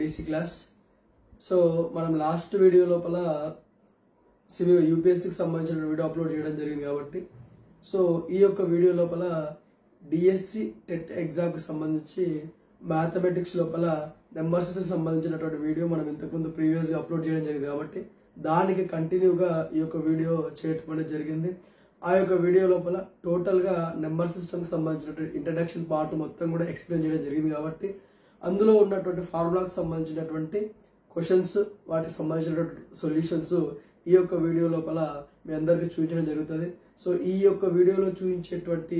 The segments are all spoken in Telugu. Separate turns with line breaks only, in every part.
DSC class. సో మనం లాస్ట్ వీడియో లోపల యూపీఎస్సీకి సంబంధించిన వీడియో అప్లోడ్ చేయడం జరిగింది కాబట్టి సో ఈ యొక్క వీడియో లోపల డిఎస్సి టెట్ ఎగ్జామ్కి సంబంధించి మ్యాథమెటిక్స్ లోపల నెంబర్స్కి సంబంధించినటువంటి వీడియో మనం ఇంతకుముందు ప్రీవియస్గా అప్లోడ్ చేయడం జరిగింది కాబట్టి దానికి కంటిన్యూగా ఈ యొక్క వీడియో చేయటం అనేది జరిగింది. ఆ యొక్క వీడియో లోపల టోటల్గా నెంబర్ సిస్టమ్కి సంబంధించినటువంటి ఇంట్రడక్షన్ పార్ట్ మొత్తం కూడా ఎక్స్ప్లెయిన్ చేయడం జరిగింది కాబట్టి అందులో ఉన్నటువంటి ఫార్ములాకి సంబంధించినటువంటి క్వశ్చన్స్, వాటికి సంబంధించినటువంటి సొల్యూషన్స్ ఈ యొక్క వీడియో లోపల మీ అందరికీ చూపించడం జరుగుతుంది. సో ఈ యొక్క వీడియోలో చూపించేటువంటి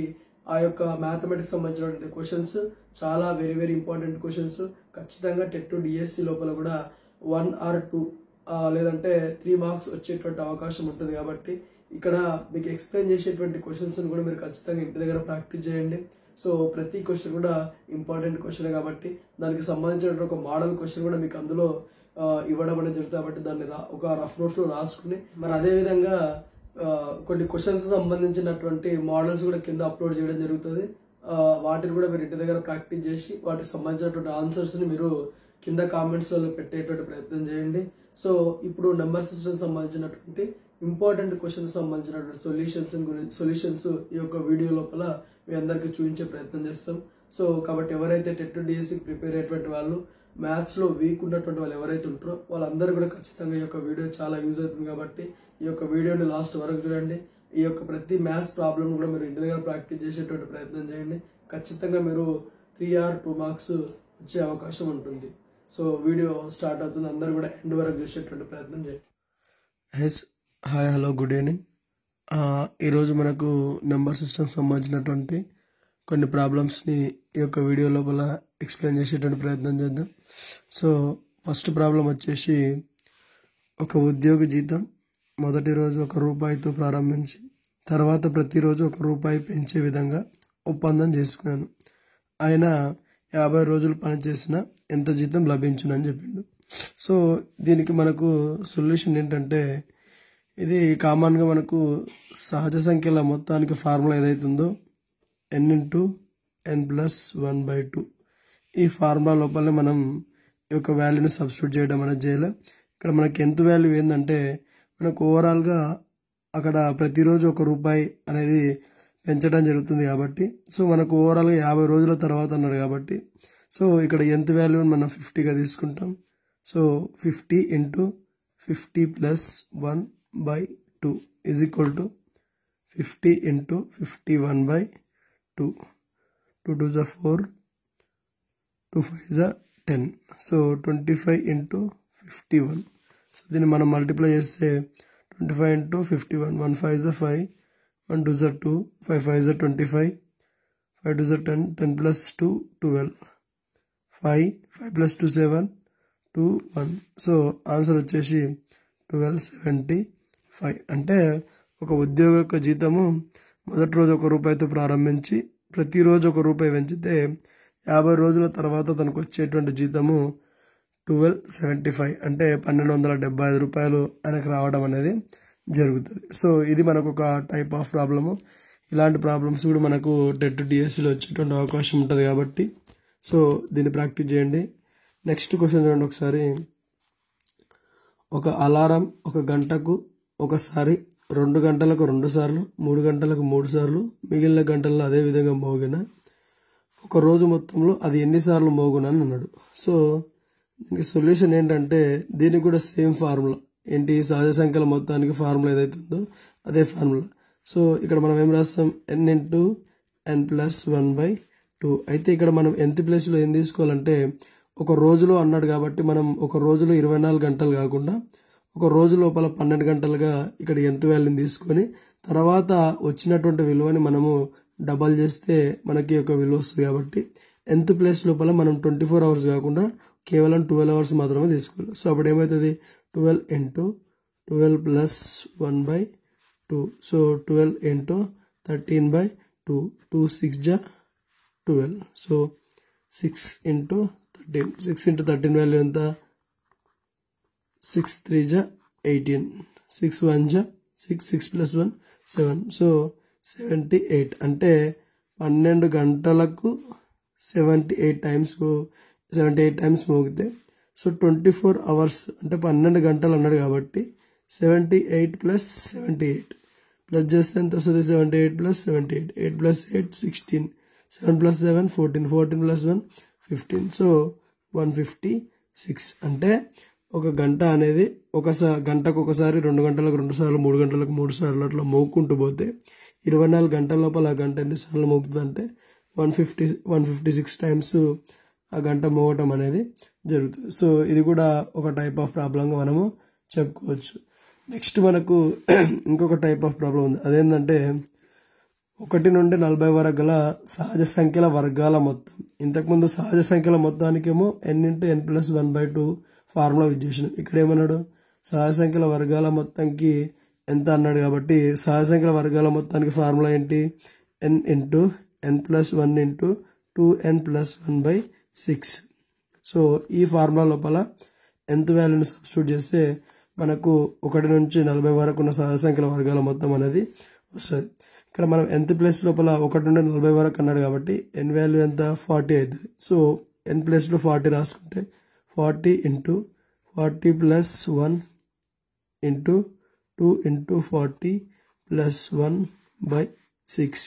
ఆ యొక్క మ్యాథమెటిక్స్ సంబంధించినటువంటి క్వశ్చన్స్ చాలా వెరీ వెరీ ఇంపార్టెంట్ క్వశ్చన్స్. ఖచ్చితంగా టెట్ డిఎస్సి లోపల కూడా 1 or 2 లేదంటే 3 మార్క్స్ వచ్చేటువంటి అవకాశం ఉంటుంది కాబట్టి ఇక్కడ మీకు ఎక్స్ప్లెయిన్ చేసేటువంటి క్వశ్చన్స్ కూడా మీరు ఖచ్చితంగా ఇంటి దగ్గర ప్రాక్టీస్ చేయండి. సో ప్రతి క్వశ్చన్ కూడా ఇంపార్టెంట్ క్వశ్చన్ కాబట్టి దానికి సంబంధించిన ఒక మోడల్ క్వశ్చన్ కూడా మీకు అందులో ఇవ్వడం అనేది జరుగుతుంది కాబట్టి దాన్ని ఒక రఫ్ నోట్స్లో రాసుకుని మరి అదేవిధంగా కొన్ని క్వశ్చన్స్ సంబంధించినటువంటి మోడల్స్ కూడా కింద అప్లోడ్ చేయడం జరుగుతుంది. వాటిని కూడా మీరు ఇంటి దగ్గర ప్రాక్టీస్ చేసి వాటికి సంబంధించినటువంటి ఆన్సర్స్ని మీరు కింద కామెంట్స్లో పెట్టేటువంటి ప్రయత్నం చేయండి. సో ఇప్పుడు నెంబర్ సిస్టమ్ సంబంధించినటువంటి ఇంపార్టెంట్ క్వశ్చన్స్ సంబంధించినటువంటి సొల్యూషన్స్ ఈ యొక్క వీడియో లోపల మీ అందరికీ చూపించే ప్రయత్నం చేస్తాం. సో కాబట్టి ఎవరైతే టెట్ డిఎస్సికి ప్రిపేర్ అయ్యేటువంటి వాళ్ళు, మ్యాథ్స్లో వీక్ ఉన్నటువంటి వాళ్ళు ఎవరైతే ఉంటారో వాళ్ళందరూ కూడా ఖచ్చితంగా ఈ యొక్క వీడియో చాలా యూజ్ అవుతుంది కాబట్టి ఈ యొక్క వీడియోని లాస్ట్ వరకు చూడండి. ఈ యొక్క ప్రతి మ్యాథ్స్ ప్రాబ్లమ్ కూడా మీరు ఇంటి దగ్గర ప్రాక్టీస్ చేసేటువంటి ప్రయత్నం చేయండి. ఖచ్చితంగా మీరు 3 or 2 మార్క్స్ వచ్చే అవకాశం ఉంటుంది. సో వీడియో స్టార్ట్ అవుతుంది, అందరూ కూడా ఎండ్ వరకు చూసేటువంటి ప్రయత్నం చేయండి. Hi, hello, good evening. ఈరోజు మనకు నెంబర్ సిస్టమ్ సంబంధించినటువంటి కొన్ని ప్రాబ్లమ్స్ని ఈ యొక్క వీడియో లోపల ఎక్స్ప్లెయిన్ చేసేటువంటి ప్రయత్నం చేద్దాం. సో ఫస్ట్ ప్రాబ్లం వచ్చేసి, ఒక ఉద్యోగి జీతం మొదటి రోజు ₹1 ప్రారంభించి తర్వాత ప్రతిరోజు ₹1 పెంచే విధంగా ఒప్పందం చేసుకున్నాను. ఆయన 50 రోజులు పనిచేసిన ఎంత జీతం లభించునని చెప్పిండు. సో దీనికి మనకు సొల్యూషన్ ఏంటంటే, ఇది కామన్గా మనకు సహజ సంఖ్యల మొత్తానికి ఫార్ములా ఏదైతుందో n/n+1/2 ఈ ఫార్ములా లోపలనే మనం ఈ యొక్క వాల్యూని సబ్స్టిట్యూట్ చేయడం అనేది చేయాలి. ఇక్కడ మనకి ఎంత వాల్యూ ఏంటంటే మనకు ఓవరాల్గా అక్కడ ప్రతిరోజు ₹1 అనేది పెంచడం జరుగుతుంది కాబట్టి సో మనకు ఓవరాల్గా 50 రోజుల తర్వాత అన్నాడు కాబట్టి సో ఇక్కడ ఎంత వాల్యూని మనం 50గా తీసుకుంటాం. So 50 × 50 + 1/2 is equal to 50 × 51/2. 2 2s are 4, 2 5s are 10. So 25 × 51. So దీన్ని మనం మల్టిప్లై చేస్తే 25 × 51, 1 5s are 5, 1 2s are 2, 5 5s are 25, 5 2s are 10, 10 + 2 12, 5 + 2 7, 2 1. So answer వచ్చేసి 1275. అంటే ఒక ఉద్యోగ యొక్క జీతము మొదటి రోజు ₹1 ప్రారంభించి ప్రతిరోజు ₹1 పెంచితే 50 రోజుల తర్వాత తనకు వచ్చేటువంటి జీతము 1275 అంటే ₹1275 ఆయనకు రావడం అనేది జరుగుతుంది. సో ఇది మనకు ఒక టైప్ ఆఫ్ ప్రాబ్లము. ఇలాంటి ప్రాబ్లమ్స్ కూడా మనకు టెట్ డిఎస్సిలో వచ్చేటువంటి అవకాశం ఉంటుంది కాబట్టి సో దీన్ని ప్రాక్టీస్ చేయండి. నెక్స్ట్ క్వశ్చన్ చూడండి ఒకసారి. ఒక అలారం 1 గంటకు ఒకసారి, 2 గంటలకు 2 సార్లు, 3 గంటలకు 3 సార్లు, మిగిలిన గంటల్లో అదే విధంగా మోగిన ఒక రోజు మొత్తంలో అది ఎన్నిసార్లు మోగునని అన్నాడు. సో దీనికి సొల్యూషన్ ఏంటంటే దీనికి కూడా సేమ్ ఫార్ములా ఏంటి, సహజ సంఖ్యల మొత్తానికి ఫార్ములా ఏదైతే ఉందో అదే ఫార్ములా. సో ఇక్కడ మనం ఏం రాస్తాం, n/n+1/2. అయితే ఇక్కడ మనం nth ప్లేస్లో ఏం తీసుకోవాలంటే ఒక రోజులో అన్నాడు కాబట్టి మనం ఒక రోజులో 24 గంటలు కాకుండా ఒక రోజు లోపల 12 గంటలుగా ఇక్కడ ఎంత వాల్యూని తీసుకొని తర్వాత వచ్చినటువంటి విలువని మనము డబల్ చేస్తే మనకి ఒక విలువ వస్తుంది కాబట్టి nth ప్లేస్ లోపల మనం 24 hours కాకుండా కేవలం 12 hours మాత్రమే తీసుకోవాలి. సో అప్పుడు ఏమవుతుంది, 12 × 12 + 1/2. సో 12 × 13/2, 2 6 × 12. సో 6 × 13, 6 × 13 వాల్యూ ఎంత, 6 3 = 18, 6 1 = 6, 6 + 1 7. సో 78 అంటే 12 గంటలకు 78 టైమ్స్ మోగితే సో 24 అవర్స్ అంటే 12 గంటలు అన్నాడు కాబట్టి 78 ప్లస్ 78 ప్లస్ చేస్తే ఎంత వస్తుంది? 78 plus 78, 8 plus 8 16, 7 plus 7 14, 14 plus 1 15. So 156 అంటే ఒక గంట అనేది గంటకు ఒకసారి, 2 గంటలకు 2 సార్లు, 3 గంటలకు 3 సార్లు అట్లా మోగుకుంటూ పోతే 24 గంటల లోపల ఆ గంట ఎన్నిసార్లు మోగుతుంది అంటే 156 టైమ్స్ ఆ గంట మోగటం అనేది జరుగుతుంది. సో ఇది కూడా ఒక టైప్ ఆఫ్ ప్రాబ్లంగా మనము చెప్పుకోవచ్చు. నెక్స్ట్ మనకు ఇంకొక టైప్ ఆఫ్ ప్రాబ్లం ఉంది. అదేంటంటే 1 నుండి 40 వరకు గల సహజ సంఖ్యల వర్గాల మొత్తం. ఇంతకుముందు సహజ సంఖ్యల మొత్తానికేమో n/n+1/2 ఫార్ములా యూజ్ చేసినాం. ఇక్కడ ఏమన్నాడు? సహజ సంఖ్యల వర్గాల మొత్తంకి ఎంత అన్నాడు కాబట్టి సహజ సంఖ్యల వర్గాల మొత్తానికి ఫార్ములా ఏంటి? n/n+1/2n+1/6. సో ఈ ఫార్ములా లోపల nth వాల్యూని సబ్స్టిట్యూట్ చేస్తే మనకు 1 నుంచి 40 వరకు ఉన్న సహజ సంఖ్యల వర్గాల మొత్తం అనేది వస్తుంది. ఇక్కడ మనం nth ప్లేస్ లోపల 1 నుండి 40 వరకు అన్నాడు కాబట్టి n వాల్యూ ఎంత? 40 అవుతుంది. సో n ప్లేస్లో 40 రాసుకుంటే 40 into 40 plus 1 into 2 into 40 plus 1/6.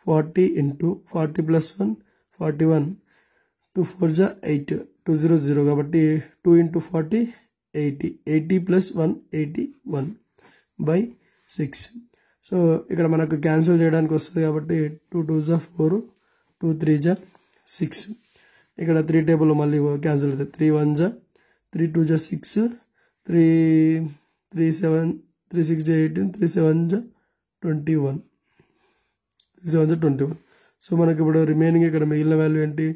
40 into 40 plus 1 41, 2 4 జా 8, 200 కాబట్టి 2 ఇంటూ 40 80, 80 ప్లస్ 1 81/6. సో ఇక్కడ మనకు క్యాన్సిల్ చేయడానికి వస్తుంది కాబట్టి 2 2 జా 4, 2 3 జా 6. ఇక్కడ 3 టేబుల్ మళ్ళీ క్యాన్సిల్ అవుతుంది. 3 1 జా 3 2 జా 6, 3 3 7 3 6 జా 18, 3 7 జా 21, 3 7 జా 21. సో మనకి ఇప్పుడు రిమైనింగ్ ఇక్కడ మిగిలిన వాల్యూ ఏంటి?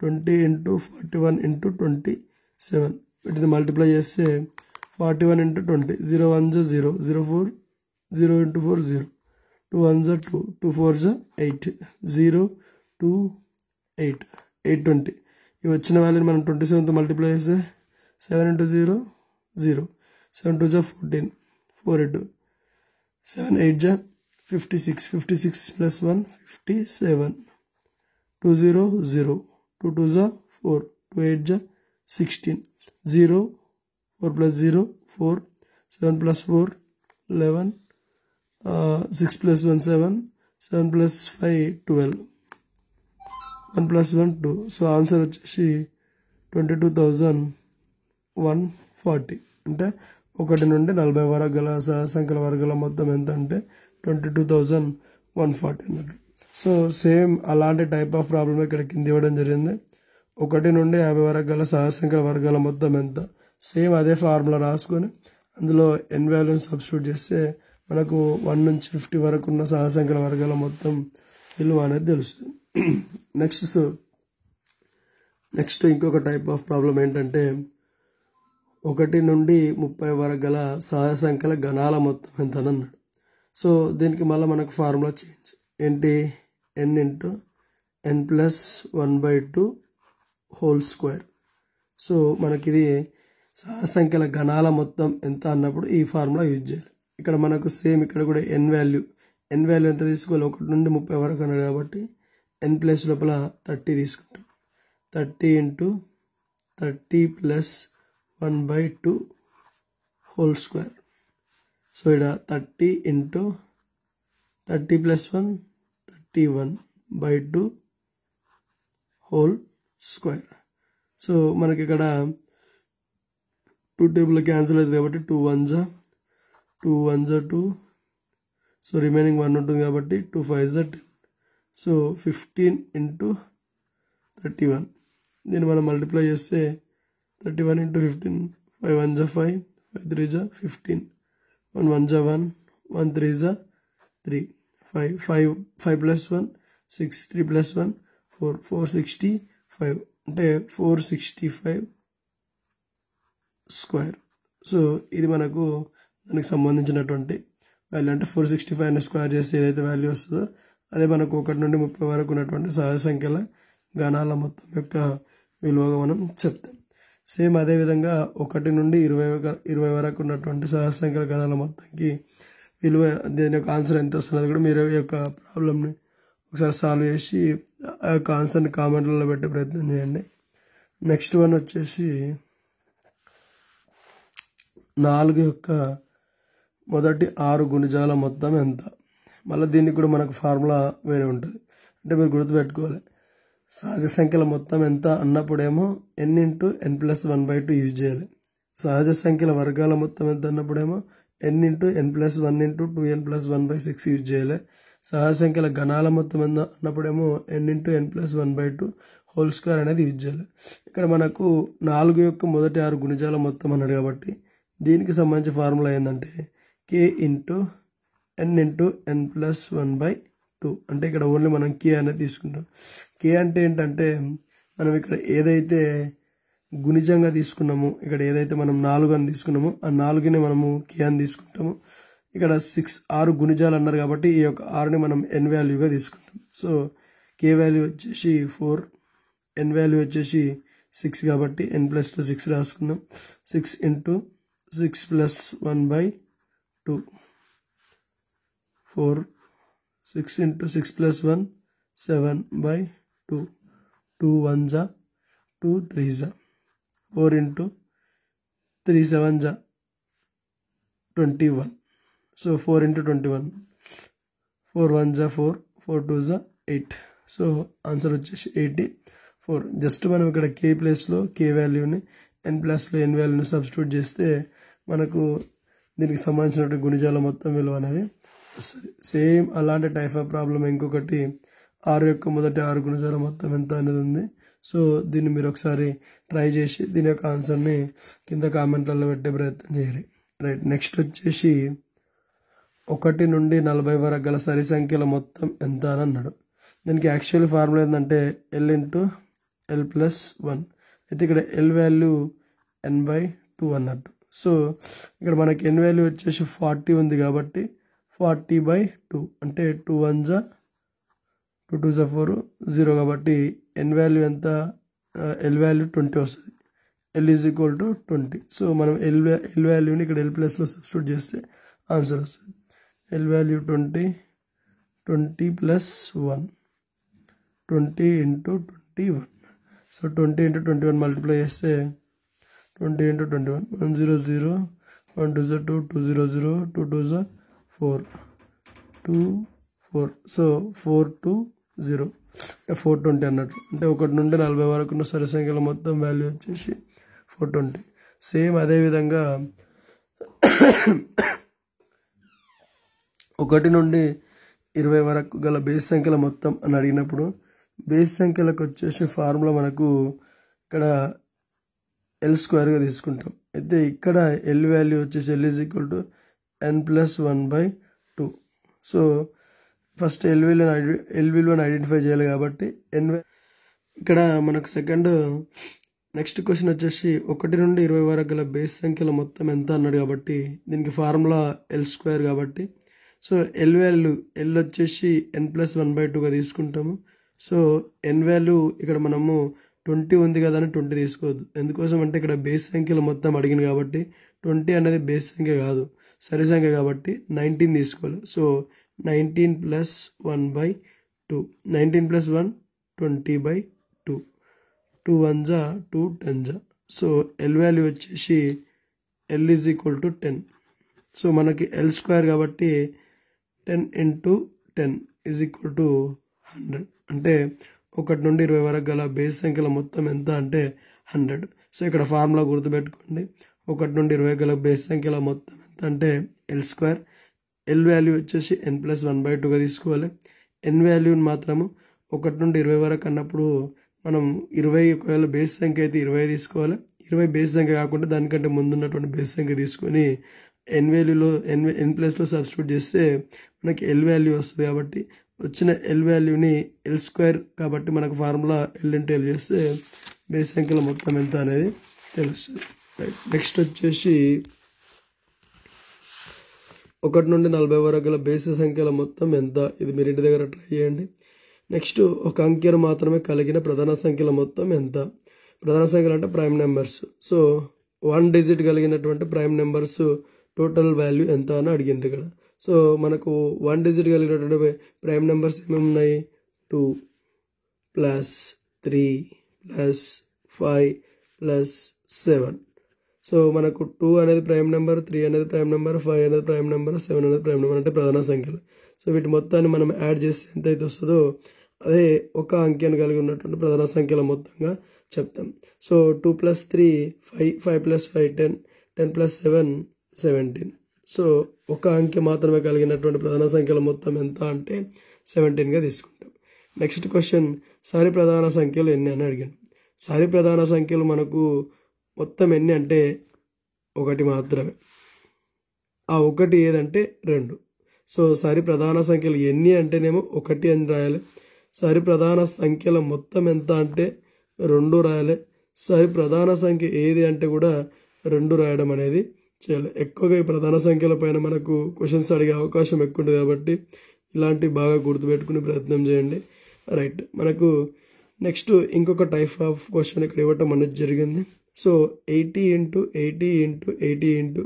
20 ఇంటూ 41 ఇంటూ 27. వీటిని మల్టిప్లై చేస్తే 41 ఇంటూ 20, 0 1 జా 0, 0 4, 0 ఇంటూ 4 0, 2 1 జా 2, 2 4 జా 8, 0 2 8, 820. ఇవి వచ్చిన వాల్యూని మనం 27తో మల్టిప్లై చేస్తే 7 ఇంటూ 0 0, 7 2 జా 14, 4 ఇంటూ 7 8 జా 56, 56 ప్లస్ 1 57, 2 0 0, 2 2 జా 4, 2 8 జా 16, 0 4 plus 0 4, 7 plus 4 11, 6 plus 1 7, 7 plus 5 12, 1 plus 1 2. So answer వచ్చేసి 22,140. అంటే 1 నుండి 40 వరకు గల సంఖ్యల వర్గాల మొత్తం ఎంత అంటే 22,140 అన్నట్టు. సో సేమ్ అలాంటి టైప్ ఆఫ్ ప్రాబ్లమ్ ఇక్కడ కింద ఇవ్వడం జరిగింది. 1 నుండి 50 వరకు గల సహజ సంఖ్యల వర్గాల మొత్తం ఎంత? సేమ్ అదే ఫార్ములా రాసుకొని అందులో n వాల్యూని సబ్స్టిట్యూట్ చేస్తే మనకు 1 నుంచి 50 వరకు ఉన్న సహజ సంఖ్యల వర్గాల మొత్తం విలువ అనేది తెలుస్తుంది. నెక్స్ట్ ఇంకొక టైప్ ఆఫ్ ప్రాబ్లం ఏంటంటే 1 నుండి 30 వరకు గల సహజ సంఖ్యల గణాల మొత్తం ఎంత అని అన్నాడు. సో దీనికి మళ్ళీ మనకు ఫార్ములా చేంజ్ ఏంటి? n into n+1/2 whole square. So మనకి ఇది సహజ సంఖ్యల గణాల మొత్తం ఎంత అన్నప్పుడు ఈ ఫార్ములా యూజ్ చేయాలి. ఇక్కడ మనకు సేమ్ ఇక్కడ కూడా n వాల్యూ ఎంత తీసుకోవాలి? 1 నుండి 30 వరకు అన్నాడు కాబట్టి n ప్లస్ లోపల 30 తీసుకుంటాం. 30 into 30 plus 1/2 whole square. So ఇక్కడ 30 into 30 plus 1 31/2 whole square. So మనకి ఇక్కడ 2 టేబుల్ క్యాన్సిల్ అవుతుంది కాబట్టి 2 1 జా 2. సో రిమైనింగ్ 1 ఉంటుంది కాబట్టి 2 5 జా 10. So 15 into 31. దీన్ని మనం మల్టిప్లై చేస్తే 31 ఇంటూ 15, 5 1 జా 5, 5 3 జా 15, 1 1 జా 1, 1 3 జా 3, 5 ప్లస్ 1 6, 3 ప్లస్ 1 4, 465 అంటే 465 స్క్వేర్. సో ఇది మనకు దానికి సంబంధించినటువంటి వాల్యూ. అంటే 465 స్క్వేర్ చేస్తే ఏదైతే వాల్యూ వస్తుందో అదే మనకు 1 నుండి 30 వరకు ఉన్నటువంటి సహజ సంఖ్యల గణాల మొత్తం యొక్క విలువగా మనం చెప్తాం. సేమ్ అదేవిధంగా 1 నుండి 20 వరకు ఉన్నటువంటి సహజ సంఖ్యల గణాల మొత్తంకి విలువ దీని యొక్క ఆన్సర్ ఎంత వస్తున్నది కూడా మీరు ఈ యొక్క ప్రాబ్లమ్ని ఒకసారి సాల్వ్ చేసి ఆ యొక్క ఆన్సర్ని కామెంట్లలో పెట్టే ప్రయత్నం చేయండి. నెక్స్ట్ వన్ వచ్చేసి 4 యొక్క మొదటి 6 గుణిజాల మొత్తం ఎంత. మళ్ళీ దీనికి కూడా మనకు ఫార్ములా వేరే ఉంటుంది. అంటే మీరు గుర్తుపెట్టుకోవాలి, సహజ సంఖ్యల మొత్తం ఎంత అన్నప్పుడేమో n×n+1/2 యూజ్ చేయాలి. సహజ సంఖ్యల వర్గాల మొత్తం ఎంత అన్నప్పుడేమో n×n+1×2n+1/6 యూజ్ చేయాలి. సహజ సంఖ్యల గణాల మొత్తం ఎంత అన్నప్పుడేమో n×n+1/2 హోల్ స్క్వేర్ అనేది యూజ్ చేయాలి. ఇక్కడ మనకు 4 యొక్క మొదటి 6 గుణిజాల మొత్తం అన్నాడు కాబట్టి దీనికి సంబంధించిన ఫార్ములా ఏంటంటే k×n×n+1/2. అంటే ఇక్కడ ఓన్లీ మనం k అనేది తీసుకుంటాం. k అంటే ఏంటంటే మనం ఇక్కడ ఏదైతే గుణిజంగా తీసుకున్నామో, ఇక్కడ ఏదైతే మనం 4 అని తీసుకున్నామో ఆ 4ని మనము k అని తీసుకుంటాము. ఇక్కడ 6 గుణిజాలు అన్నారు కాబట్టి ఈ యొక్క 6ని మనం n వాల్యూగా తీసుకుంటాం. సో k వాల్యూ వచ్చేసి 4, n వాల్యూ వచ్చేసి 6 కాబట్టి n+2 6 రాసుకుందాం. 6 × 6+1/2 4, 6 × 6+1 7/2 2 1 जा 2 3 जा 4 × 3 7 जा 21. సో 4 × 21 4 1 जा 4 4 2 जा 8. సో ఆన్సర్ వచ్చేసి 84. జస్ట్ మనం ఇక్కడ k ప్లేస్లో k వాల్యూని n ప్లస్లో n వాల్యూని సబ్స్టిట్యూట్ చేస్తే మనకు దీనికి సంబంధించిన గుణిజాల మొత్తం విలువ అనేది వస్తుంది. సేమ్ అలాంటి టైప్ ఆఫ్ ప్రాబ్లం ఇంకొకటి 6 యొక్క మొదటి 6 గుణిజాల మొత్తం ఎంత అనేది ఉంది. సో దీన్ని మీరు ఒకసారి ట్రై చేసి దీని యొక్క ఆన్సర్ని కింద కామెంట్లలో పెట్టే ప్రయత్నం చేయాలి. రైట్. నెక్స్ట్ వచ్చేసి 1 నుండి 40 వరకు గల సరి సంఖ్యల మొత్తం ఎంత అని అన్నాడు. దీనికి యాక్చువల్ ఫార్ములా ఏంటంటే l×l+1. అయితే ఇక్కడ l వాల్యూ n/2 అన్నట్టు. సో ఇక్కడ మనకి n వాల్యూ వచ్చేసి 40 ఉంది కాబట్టి 40/2 అంటే 2 1 जा 2 2 जा 4 0 కాబట్టి n వాల్యూ ఎంత, l వాల్యూ 20 వస్తుంది. l = 20. సో మనం l వాల్యూని ఇక్కడ l ప్లస్లో సబ్స్టిట్యూట్ చేస్తే ఆన్సర్ వస్తుంది. l value 20 20 + 1 20 × 21. సో 20 × 21 మల్టిప్లై చేస్తే 20 × 21 100 1 2 जा 2 2 0 0 2 2 जा 4 2 4. సో 4 2 0 420 అన్నట్టు. అంటే 1 నుండి 40 వరకు ఉన్న సరి సంఖ్యల మొత్తం వాల్యూ వచ్చేసి 420. సేమ్ అదేవిధంగా 1 నుండి 20 వరకు గల బేస్ సంఖ్యల మొత్తం అని అడిగినప్పుడు బేస్ సంఖ్యలకు వచ్చేసి ఫార్ములా మనకు ఇక్కడ l² తీసుకుంటాం. అయితే ఇక్కడ l వాల్యూ వచ్చేసి l = n+1/2. So first l విలువను ఐడెంటిఫై చేయాలి కాబట్టి ఇక్కడ మనకు సెకండ్ నెక్స్ట్ క్వశ్చన్ వచ్చేసి 1 నుండి 20 వరకు గల బేస్ సంఖ్యల మొత్తం ఎంత అన్నాడు కాబట్టి దీనికి ఫార్ములా l² కాబట్టి సో l వాల్యూ l వచ్చేసి n+1/2గా తీసుకుంటాము. సో n వాల్యూ ఇక్కడ మనము 20 ఉంది కదా అని 20 తీసుకోవద్దు. ఎందుకోసం అంటే ఇక్కడ బేస్ సంఖ్యలు మొత్తం అడిగింది కాబట్టి 20 అనేది బేస్ సంఖ్య కాదు, సరి సంఖ్య కాబట్టి 19 తీసుకోవాలి. సో 19 + 1/2 19 + 1 20/2 2 1 जा 2 10 जा. సో l వాల్యూ వచ్చేసి l = 10. సో మనకి l² కాబట్టి 10 × 10 = 100. అంటే 1 నుండి 20 వరకు గల బేస్ సంఖ్యల మొత్తం ఎంత అంటే 100. సో ఇక్కడ ఫార్ములా గుర్తుపెట్టుకోండి. 1 నుండి 20 గల బేస్ సంఖ్యల మొత్తం ఎంత అంటే l². l వాల్యూ వచ్చేసి n+1/2గా తీసుకోవాలి. n వాల్యూని మాత్రము 1 నుండి 20 వరకు అన్నప్పుడు మనం 20 ఒకవేళ బేస్ సంఖ్య అయితే 20 తీసుకోవాలి. 20 బేస్ సంఖ్య కాకుండా దానికంటే ముందున్నటువంటి బేస్ సంఖ్య తీసుకొని n వాల్యూలో n ప్లస్లో సబ్స్టిట్యూట్ చేస్తే మనకి l వాల్యూ వస్తుంది. కాబట్టి వచ్చిన l వాల్యూని l² కాబట్టి మనకు ఫార్ములా l × l చేస్తే బేస్ సంఖ్యల మొత్తం ఎంత అనేది తెలుస్తుంది. నెక్స్ట్ వచ్చేసి 1 నుండి 40 వరకు గల బేస్ సంఖ్యల మొత్తం ఎంత, ఇది మీరు ఇంటి దగ్గర ట్రై చేయండి. నెక్స్ట్ ఒక అంకెను మాత్రమే కలిగిన ప్రధాన సంఖ్యల మొత్తం ఎంత. ప్రధాన సంఖ్యలు అంటే ప్రైమ్ నెంబర్స్. సో 1 డిజిట్ కలిగినటువంటి ప్రైమ్ నెంబర్స్ టోటల్ వాల్యూ ఎంత అని అడిగింది ఇక్కడ. సో మనకు 1 డిజిట్ కలిగినటువంటి ప్రైమ్ నెంబర్స్ ఏమేమి ఉన్నాయి, 2 + 3 + 5 ప్లస్ 7. సో మనకు 2 అనేది ప్రైమ్ నెంబర్, 3 అనేది ప్రైమ్ నెంబర్, 5 అనేది ప్రైమ్ నెంబర్, 7 అనేది ప్రైమ్ నెంబర్ అంటే ప్రధాన సంఖ్యలు. సో వీటి మొత్తాన్ని మనం యాడ్ చేస్తే ఎంత అయితే వస్తుందో అదే ఒక అంకెను కలిగి ఉన్నటువంటి ప్రధాన సంఖ్యల మొత్తంగా చెప్తాం. So 2 plus 3 5, 5 plus 5 10, 10 plus 7 17. So ఒక అంకె మాత్రమే కలిగినటువంటి ప్రధాన సంఖ్యల మొత్తం ఎంత అంటే 17గా తీసుకుంటాం. నెక్స్ట్ క్వశ్చన్, సరి ప్రధాన సంఖ్యలు ఎన్ని అని అడిగాను. సరి ప్రధాన సంఖ్యలు మనకు మొత్తం ఎన్ని అంటే 1 మాత్రమే. ఆ 1 ఏదంటే 2. సో సరి ప్రధాన సంఖ్యలు ఎన్ని అంటేనేమో 1 అని రాయాలి. సరి ప్రధాన సంఖ్యల మొత్తం ఎంత అంటే 2 రాయాలి. సరి ప్రధాన సంఖ్య ఏది అంటే కూడా 2 రాయడం అనేది చేయాలి. ఎక్కువగా ఈ ప్రధాన సంఖ్యల పైన మనకు క్వశ్చన్స్ అడిగే అవకాశం ఎక్కువ ఉంటుంది కాబట్టి ఇలాంటివి బాగా గుర్తుపెట్టుకునే ప్రయత్నం చేయండి. రైట్, మనకు నెక్స్ట్ ఇంకొక టైప్ ఆఫ్ క్వశ్చన్ ఇక్కడ ఇవ్వటం అనేది జరిగింది. So 80 into 80 into 80 into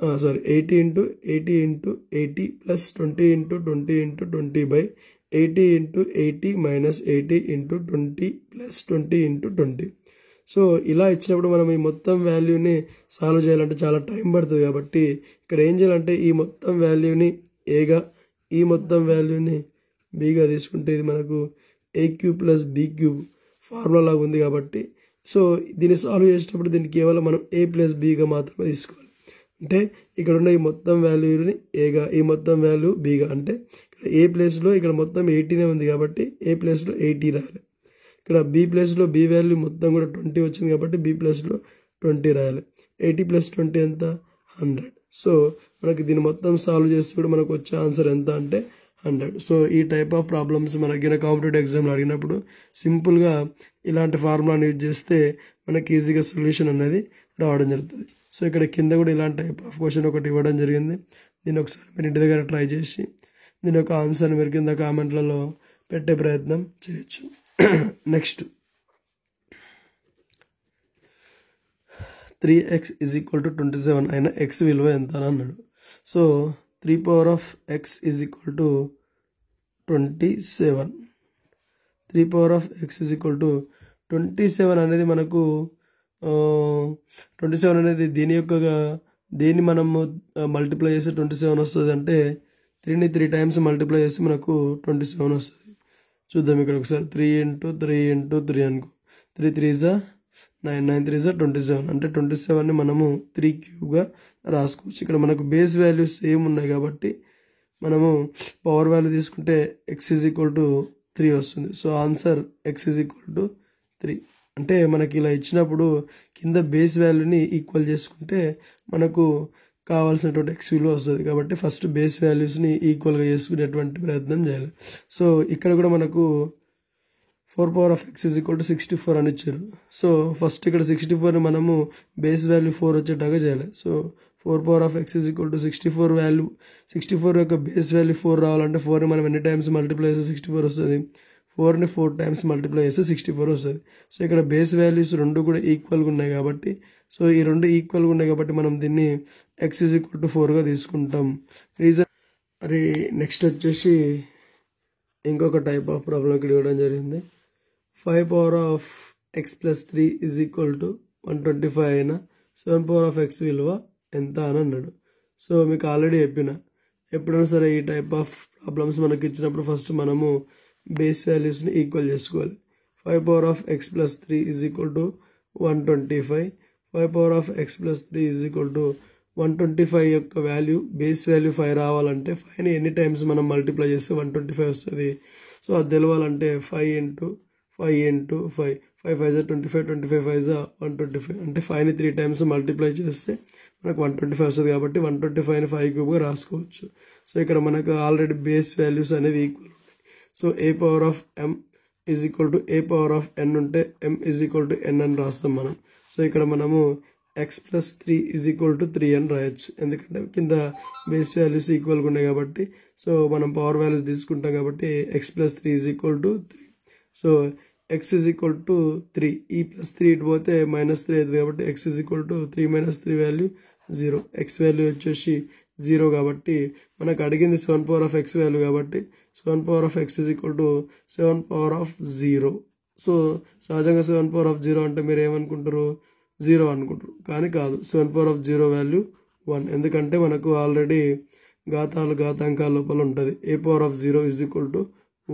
80 into 80 into 80 plus 20 into 20 into 20 by 80 into 80 minus 80 into 20 plus 20 into 20. So ఇలా ఇచ్చినప్పుడు మనం ఈ మొత్తం వాల్యూని సాల్వ్ చేయాలంటే చాలా టైం పడుతుంది కాబట్టి ఇక్కడ ఏం చేయాలంటే ఈ మొత్తం వాల్యూని ఏగా, ఈ మొత్తం వాల్యూని బీగా తీసుకుంటే ఇది మనకు A cube plus B cube formula లాగా ఉంది కాబట్టి సో దీన్ని సాల్వ్ చేసేటప్పుడు దీన్ని కేవలం మనం ఏ ప్లస్ బీగా మాత్రమే తీసుకోవాలి. అంటే ఇక్కడ ఉన్న ఈ మొత్తం వాల్యూని ఏగా, ఈ మొత్తం వాల్యూ బీగా, అంటే ఇక్కడ ఏ ప్లేస్లో ఇక్కడ మొత్తం 80నే ఉంది కాబట్టి ఏ ప్లేస్లో 80 రాయాలి. ఇక్కడ బీ ప్లేస్లో బీ వాల్యూ మొత్తం కూడా 20 వచ్చింది కాబట్టి బీ ప్లేస్లో 20 రాయాలి. 80 ప్లస్ 20 ఎంత 100. సో మనకి దీన్ని మొత్తం సాల్వ్ చేస్తే కూడా మనకు వచ్చే ఆన్సర్ ఎంత అంటే 100. సో ఈ టైప్ ఆఫ్ ప్రాబ్లమ్స్ మనకి కాంపిటేటివ్ ఎగ్జామ్లో అడిగినప్పుడు సింపుల్గా ఇలాంటి ఫార్ములాని యూజ్ చేస్తే మనకి ఈజీగా సొల్యూషన్ అనేది రావడం జరుగుతుంది. సో ఇక్కడ కింద కూడా ఇలాంటి టైప్ ఆఫ్ క్వశ్చన్ ఒకటి ఇవ్వడం జరిగింది. దీన్ని ఒకసారి మీరు ఇంటి దగ్గర ట్రై చేసి దీని యొక్క ఆన్సర్ని మీరు కింద కామెంట్లలో పెట్టే ప్రయత్నం చేయొచ్చు. Next 3x is equal to 27 అయిన x విలువ ఎంత అని అన్నాడు. So 3 power of x is equal to 27. 3 power of x is equal to 27 అనేది మనకు 27 అనేది దీన్ని మనము మల్టిప్లై చేస్తే 27 వస్తుంది. అంటే 3ని 3 టైమ్స్ మల్టిప్లై చేస్తే మనకు 27 వస్తుంది. చూద్దాం ఇక్కడ ఒకసారి 3 ఇంటూ 3 ఇంటూ 3 అనుకో, 3 3 జా 9, 9 3 జా 27. అంటే 27ని మనము 3 క్యూబ్గా రాసుకోవచ్చు. ఇక్కడ మనకు బేస్ వాల్యూస్ సేమ్ ఉన్నాయి కాబట్టి మనము పవర్ వాల్యూ తీసుకుంటే x ఈజ్ ఈక్వల్ టు 3 వస్తుంది. So answer x is equal to 3. అంటే మనకి ఇలా ఇచ్చినప్పుడు కింద బేస్ వాల్యూని ఈక్వల్ చేసుకుంటే మనకు కావాల్సినటువంటి x విలువ వస్తుంది. కాబట్టి ఫస్ట్ బేస్ వాల్యూస్ని ఈక్వల్గా చేసుకునేటువంటి ప్రయత్నం చేయాలి. సో ఇక్కడ కూడా మనకు 4 power of x is equal to 64 అని ఇచ్చారు. సో ఫస్ట్ ఇక్కడ 64ని మనము బేస్ వాల్యూ 4 వచ్చేటాగా చేయాలి. So 4 power of x is equal to 64 యొక్క బేస్ వాల్యూ 4 రావాలంటే 4ని మనం ఎన్ని టైమ్స్ మల్టిప్లై చేస్తే 64 వస్తుంది. 4ని 4 టైమ్స్ మల్టిప్లై చేస్తే 64 వస్తుంది. సో ఇక్కడ బేస్ వాల్యూస్ రెండు కూడా ఈక్వల్గా ఉన్నాయి కాబట్టి సో ఈ రెండు ఈక్వల్గా ఉన్నాయి కాబట్టి మనం దీన్ని x ఈజ్ ఈక్వల్ టు 4గా తీసుకుంటాం. రీజన్ మరి నెక్స్ట్ వచ్చేసి ఇంకొక టైప్ ఆఫ్ ప్రాబ్లం ఇక్కడ ఇవ్వడం జరిగింది. 5 power of x plus 3 is equal to 125 అయినా 7 పవర్ ఆఫ్ x విలువ ఎంత అని అన్నాడు. సో మీకు ఆల్రెడీ చెప్పిన ఎప్పుడైనా సరే ఈ టైప్ ఆఫ్ ప్రాబ్లమ్స్ మనకి ఇచ్చినప్పుడు ఫస్ట్ మనము బేస్ వాల్యూస్ని ఈక్వల్ చేసుకోవాలి. 5 power of x plus 3 is equal to 125. 5 power of x plus 3 is equal to 125 యొక్క వాల్యూ బేస్ వాల్యూ 5 రావాలంటే 5ని ఎన్ని టైమ్స్ మనం మల్టిప్లై చేస్తే 125 వస్తుంది. సో అది తెలవాలంటే 5 ఇంటూ 5 ఇంటూ 5, 5 5 25, 25 5 125. అంటే 5ని 3 టైమ్స్ మల్టిప్లై చేస్తే మనకు 125 వస్తుంది. కాబట్టి 125ని 5 క్యూబ్గా రాసుకోవచ్చు. సో ఇక్కడ మనకు ఆల్రెడీ బేస్ వాల్యూస్ అనేది ఈక్వల్ ఉంటాయి. So A power of m is equal to A power of n ఉంటే m is equal to n అని రాస్తాం మనం. సో ఇక్కడ మనము x plus 3 is equal to 3 అని రాయొచ్చు. ఎందుకంటే కింద బేస్ వాల్యూస్ ఈక్వల్గా ఉన్నాయి కాబట్టి సో మనం పవర్ వాల్యూస్ తీసుకుంటాం కాబట్టి x plus 3 is equal to 3. So x is equal to 3, ఈ ప్లస్ 3 ఇటు పోతే మైనస్ 3 అవుతుంది కాబట్టి x is equal to 3 minus 3 value 0. x value వచ్చేసి 0 కాబట్టి మనకు అడిగింది 7 పవర్ ఆఫ్ x వాల్యూ కాబట్టి 7 power of x is equal to 7 power of 0 so సహజంగా 7/0 అంటే మీరు ఏమనుకుంటారు, 0 అనుకుంటారు. కానీ కాదు, 7/0 వాల్యూ 1. ఎందుకంటే మనకు ఆల్రెడీ ఘాతాంకాల లోపల ఉంటుంది. a/0 is equal to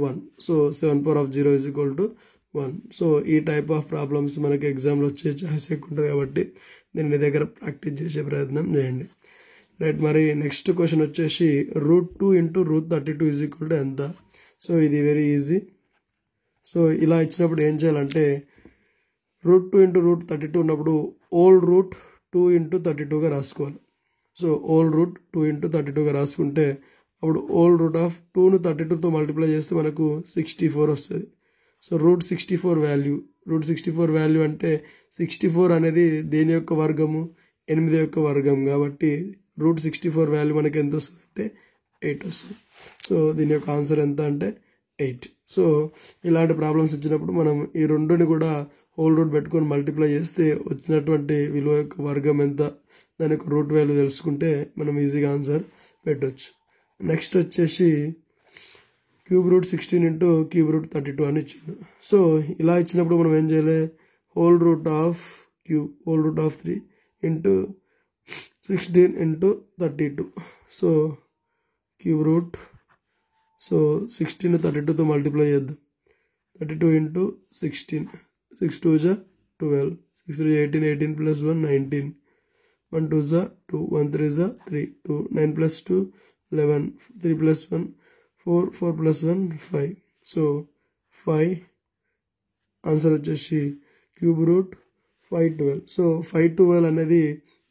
1. So 7/0 is equal to 1. So ఈ టైప్ ఆఫ్ ప్రాబ్లమ్స్ మనకి ఎగ్జామ్లో వచ్చే ఛాయిస్ ఎక్కువ ఉంటుంది కాబట్టి దీన్ని మీ దగ్గర ప్రాక్టీస్ చేసే ప్రయత్నం చేయండి. రైట్, మరి నెక్స్ట్ క్వశ్చన్ వచ్చేసి √2 × √32 ఈజ్ ఈక్వల్ టు ఎంత? సో ఇది వెరీ ఈజీ. సో ఇలా ఇచ్చినప్పుడు ఏం చేయాలంటే √2 × √32 ఉన్నప్పుడు ఓల్డ్ రూట్ 2 × 32గా రాసుకోవాలి. సో ఓల్డ్ రూట్ 2 × 32గా రాసుకుంటే అప్పుడు ఓల్డ్ రూట్ ఆఫ్ 2ను 32తో మల్టిప్లై చేస్తే మనకు 64 వస్తుంది. సో √64 వాల్యూ అంటే 64 అనేది దేని యొక్క వర్గము, 8 యొక్క వర్గం కాబట్టి √64 వాల్యూ మనకి ఎంత వస్తుంది అంటే 8 వస్తుంది. సో దీని యొక్క ఆన్సర్ ఎంత అంటే 8. సో ఇలాంటి ప్రాబ్లమ్స్ ఇచ్చినప్పుడు మనం ఈ రెండుని కూడా హోల్ రూట్ పెట్టుకొని మల్టిప్లై చేస్తే వచ్చినటువంటి విలువ యొక్క వర్గం ఎంత, దాని యొక్క రూట్ వాల్యూ తెలుసుకుంటే మనం ఈజీగా ఆన్సర్ పెట్టవచ్చు. నెక్స్ట్ వచ్చేసి √16 × √32 అని ఇచ్చిండు. సో ఇలా ఇచ్చినప్పుడు మనం ఏం చేయాలి, whole root of 3 × 16 × 32. So cube root, so 16 32తో మల్టిప్లై చేద్దాం. 32 × 16, 6 2 = 12, 6 3 18, 18 + 1 19, 1 2 = 2, 1 3 = 3, 2 9 + 2 11, 3 + 1 4, 4 + 1 5. సో 5 ఆన్సర్ వచ్చేసి √512. సో 512 అనేది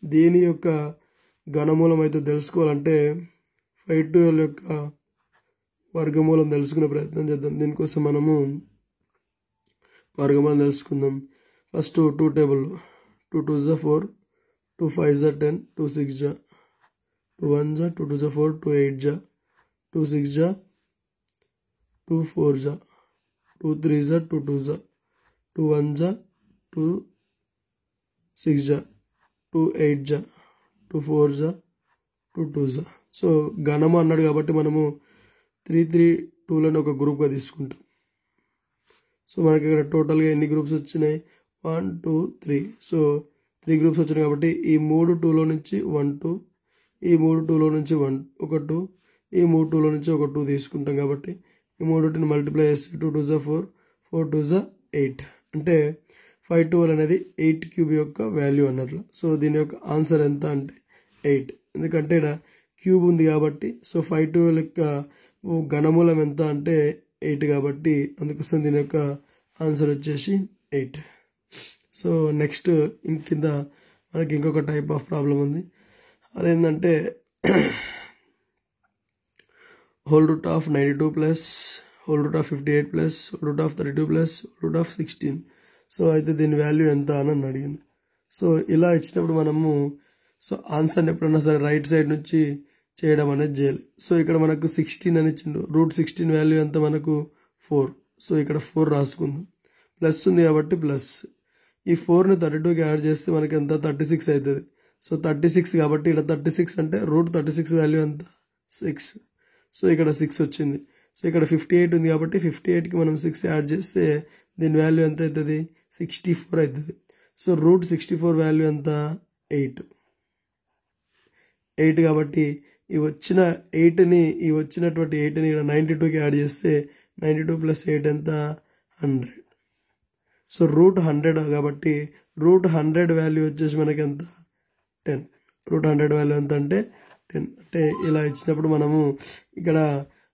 దేని యొక్క ఘనమూలం అయితే తెలుసుకోవాలంటే 512 యొక్క వర్గమూలం తెలుసుకునే ప్రయత్నం చేద్దాం. దీనికోసం మనము వర్గమూలం తెలుసుకుందాం. ఫస్ట్ 2 టేబుల్, 2 2 = 4, 2 5 = 10, 2 6 = 2 1 = 2 2 = 4, 2 8 = 2 6 = 2 4 = 2 3 = 2 2 = 2 1 = 2 6 = 2 8 = 2 4 = 2 2 = సో ఘనము అన్నాడు కాబట్టి మనము 3 3 2లను ఒక గ్రూప్గా తీసుకుంటాం. సో మనకి ఇక్కడ టోటల్గా ఎన్ని గ్రూప్స్ వచ్చినాయి, 1 2 3. సో 3 గ్రూప్స్ వచ్చినాయి కాబట్టి ఈ 3 2లో నుంచి 1 2, ఈ 3 2లో నుంచి 1 2, ఈ 3 2లో నుంచి 1 2 తీసుకుంటాం. కాబట్టి ఈ 3ని మల్టిప్లై చేస్తే 2 2 = 4, 4 2 = 8. అంటే 512 అనేది 8³ యొక్క వాల్యూ అన్నట్లు. సో దీని యొక్క ఆన్సర్ ఎంత అంటే 8. ఎందుకంటే ఇక్కడ క్యూబ్ ఉంది కాబట్టి. సో 512 యొక్క ఘనమూలం ఎంత అంటే 8 కాబట్టి అందుకోసం దీని యొక్క ఆన్సర్ వచ్చేసి 8. సో నెక్స్ట్ కింద మనకి ఇంకొక టైప్ ఆఫ్ ప్రాబ్లం ఉంది. అదేంటంటే whole root of 92 plus whole root of 58 plus whole root of 32 plus whole root of 16. So అయితే దీని వాల్యూ ఎంత అని అడిగాను. సో ఇలా ఇచ్చినప్పుడు మనము సో ఆన్సర్ని ఎప్పుడన్నా సరే రైట్ సైడ్ నుంచి చేయడం అనేది చేయాలి. సో ఇక్కడ మనకు 16 అని ఇచ్చిండు. √16 వాల్యూ ఎంత మనకు 4. సో ఇక్కడ 4 రాసుకుందాం. ప్లస్ ఉంది కాబట్టి ప్లస్, ఈ 4ని 32కి యాడ్ చేస్తే మనకి ఎంత 36 అవుతుంది. సో 36 కాబట్టి ఇక్కడ 36 అంటే √36 వాల్యూ ఎంత 6. సో ఇక్కడ 6 వచ్చింది. సో ఇక్కడ 58 ఉంది కాబట్టి 58కి మనం 6 యాడ్ చేస్తే దీని వాల్యూ ఎంత అవుతుంది 64 అవుతుంది. సో √64 వాల్యూ ఎంత 8 కాబట్టి ఈ వచ్చినటువంటి 8ని ఇక్కడ 92కి యాడ్ చేస్తే 92 + 8 ఎంత 100. సో √100 కాబట్టి √100 వాల్యూ వచ్చేసి మనకి ఎంత 10. √100 వాల్యూ ఎంత అంటే 10. అంటే ఇలా ఇచ్చినప్పుడు మనము ఇక్కడ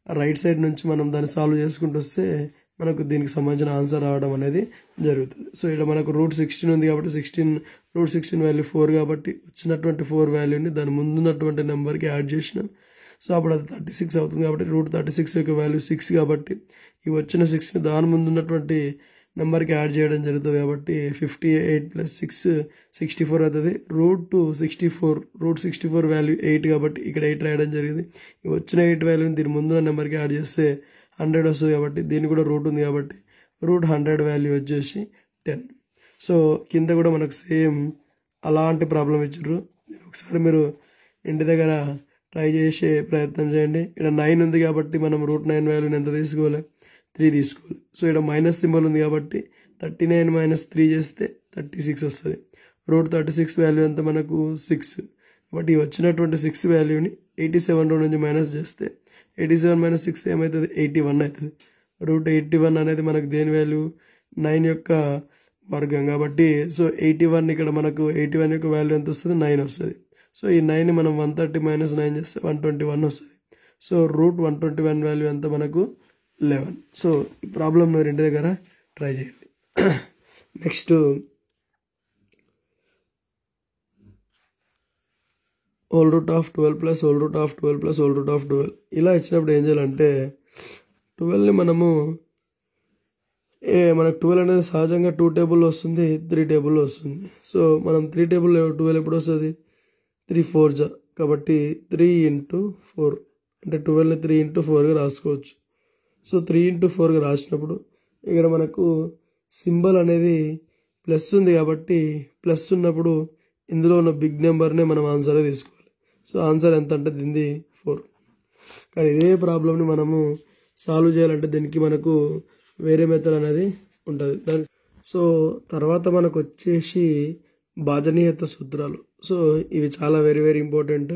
రైట్ సైడ్ నుంచి మనం దాన్ని సాల్వ్ చేసుకుంటూ వస్తే మనకు దీనికి సంబంధించిన ఆన్సర్ రావడం అనేది జరుగుతుంది. సో ఇక్కడ మనకు √16 ఉంది కాబట్టి √16 వాల్యూ 4 కాబట్టి వచ్చినటువంటి 4 వాల్యూని దాని ముందున్నటువంటి నెంబర్కి యాడ్ చేసినాం. సో అప్పుడు అది 36 అవుతుంది. కాబట్టి √36 యొక్క వాల్యూ 6 కాబట్టి ఈ వచ్చిన 6ని దాని ముందు ఉన్నటువంటి నెంబర్కి యాడ్ చేయడం జరుగుతుంది. కాబట్టి 58 + 6 64 అవుతుంది. √64 వాల్యూ 8 కాబట్టి ఇక్కడ 8 రాయడం జరిగింది. ఈ వచ్చిన 8 వాల్యూని దీని ముందున్న నెంబర్కి యాడ్ చేస్తే 100 వస్తుంది. కాబట్టి దీన్ని కూడా రూట్ ఉంది కాబట్టి √100 వాల్యూ వచ్చేసి 10. సో కింద కూడా మనకు సేమ్ అలాంటి ప్రాబ్లం ఇచ్చారు. ఒకసారి మీరు ఇంటి దగ్గర ట్రై చేసే ప్రయత్నం చేయండి. ఇక్కడ 9 ఉంది కాబట్టి మనం √9 వాల్యూని ఎంత తీసుకోవాలి 3 తీసుకోవాలి. సో ఇక్కడ మైనస్ సింబల్ ఉంది కాబట్టి 39 మైనస్ 3 చేస్తే 36 వస్తుంది. రూట్ 36 వాల్యూ ఎంత మనకు 6. కాబట్టి వచ్చినటువంటి 6 వాల్యూని 87 నుంచి మైనస్ చేస్తే 87 మైనస్ 6 ఏమవుతుంది, 81 అవుతుంది. రూట్ 81 అనేది మనకు దేని వాల్యూ, 9 యొక్క వర్గం కాబట్టి సో 81 ఇక్కడ మనకు 81 యొక్క వాల్యూ ఎంత వస్తుంది, 9 వస్తుంది. సో ఈ 9ని మనం 130 మైనస్ 9 చేస్తే 121 వస్తుంది. సో రూట్ 121 వాల్యూ ఎంత మనకు 11. సో ఈ ప్రాబ్లం మీరు ఇంటి దగ్గర ట్రై చేయండి. Next whole root of 12 plus whole root of 12 plus whole root of 12 ఇలా ఇచ్చినప్పుడు ఏం చేయాలంటే 12ని మనము మనకు 12 అనేది సహజంగా 2 టేబుల్లో వస్తుంది, 3 టేబుల్లో వస్తుంది. సో మనం 3 టేబుల్లో 12 ఎప్పుడు వస్తుంది, 3 4 జా కాబట్టి 3 ఇంటూ 4 అంటే 12ని 3 ఇంటూ 4గా రాసుకోవచ్చు. సో 3 ఇంటూ 4గా రాసినప్పుడు ఇక్కడ మనకు సింబల్ అనేది ప్లస్ ఉంది కాబట్టి ప్లస్ ఉన్నప్పుడు ఇందులో ఉన్న బిగ్ నెంబర్నే మనం ఆన్సర్గా తీసుకోవాలి. సో ఆన్సర్ ఎంత అంటే దీనిది 4. కానీ ఇదే ప్రాబ్లమ్ని మనము సాల్వ్ చేయాలంటే దీనికి మనకు వేరే మెథడ్ అనేది ఉంటుంది. సో తర్వాత మనకు వచ్చేసి భాజనీయత సూత్రాలు. సో ఇవి చాలా very very important.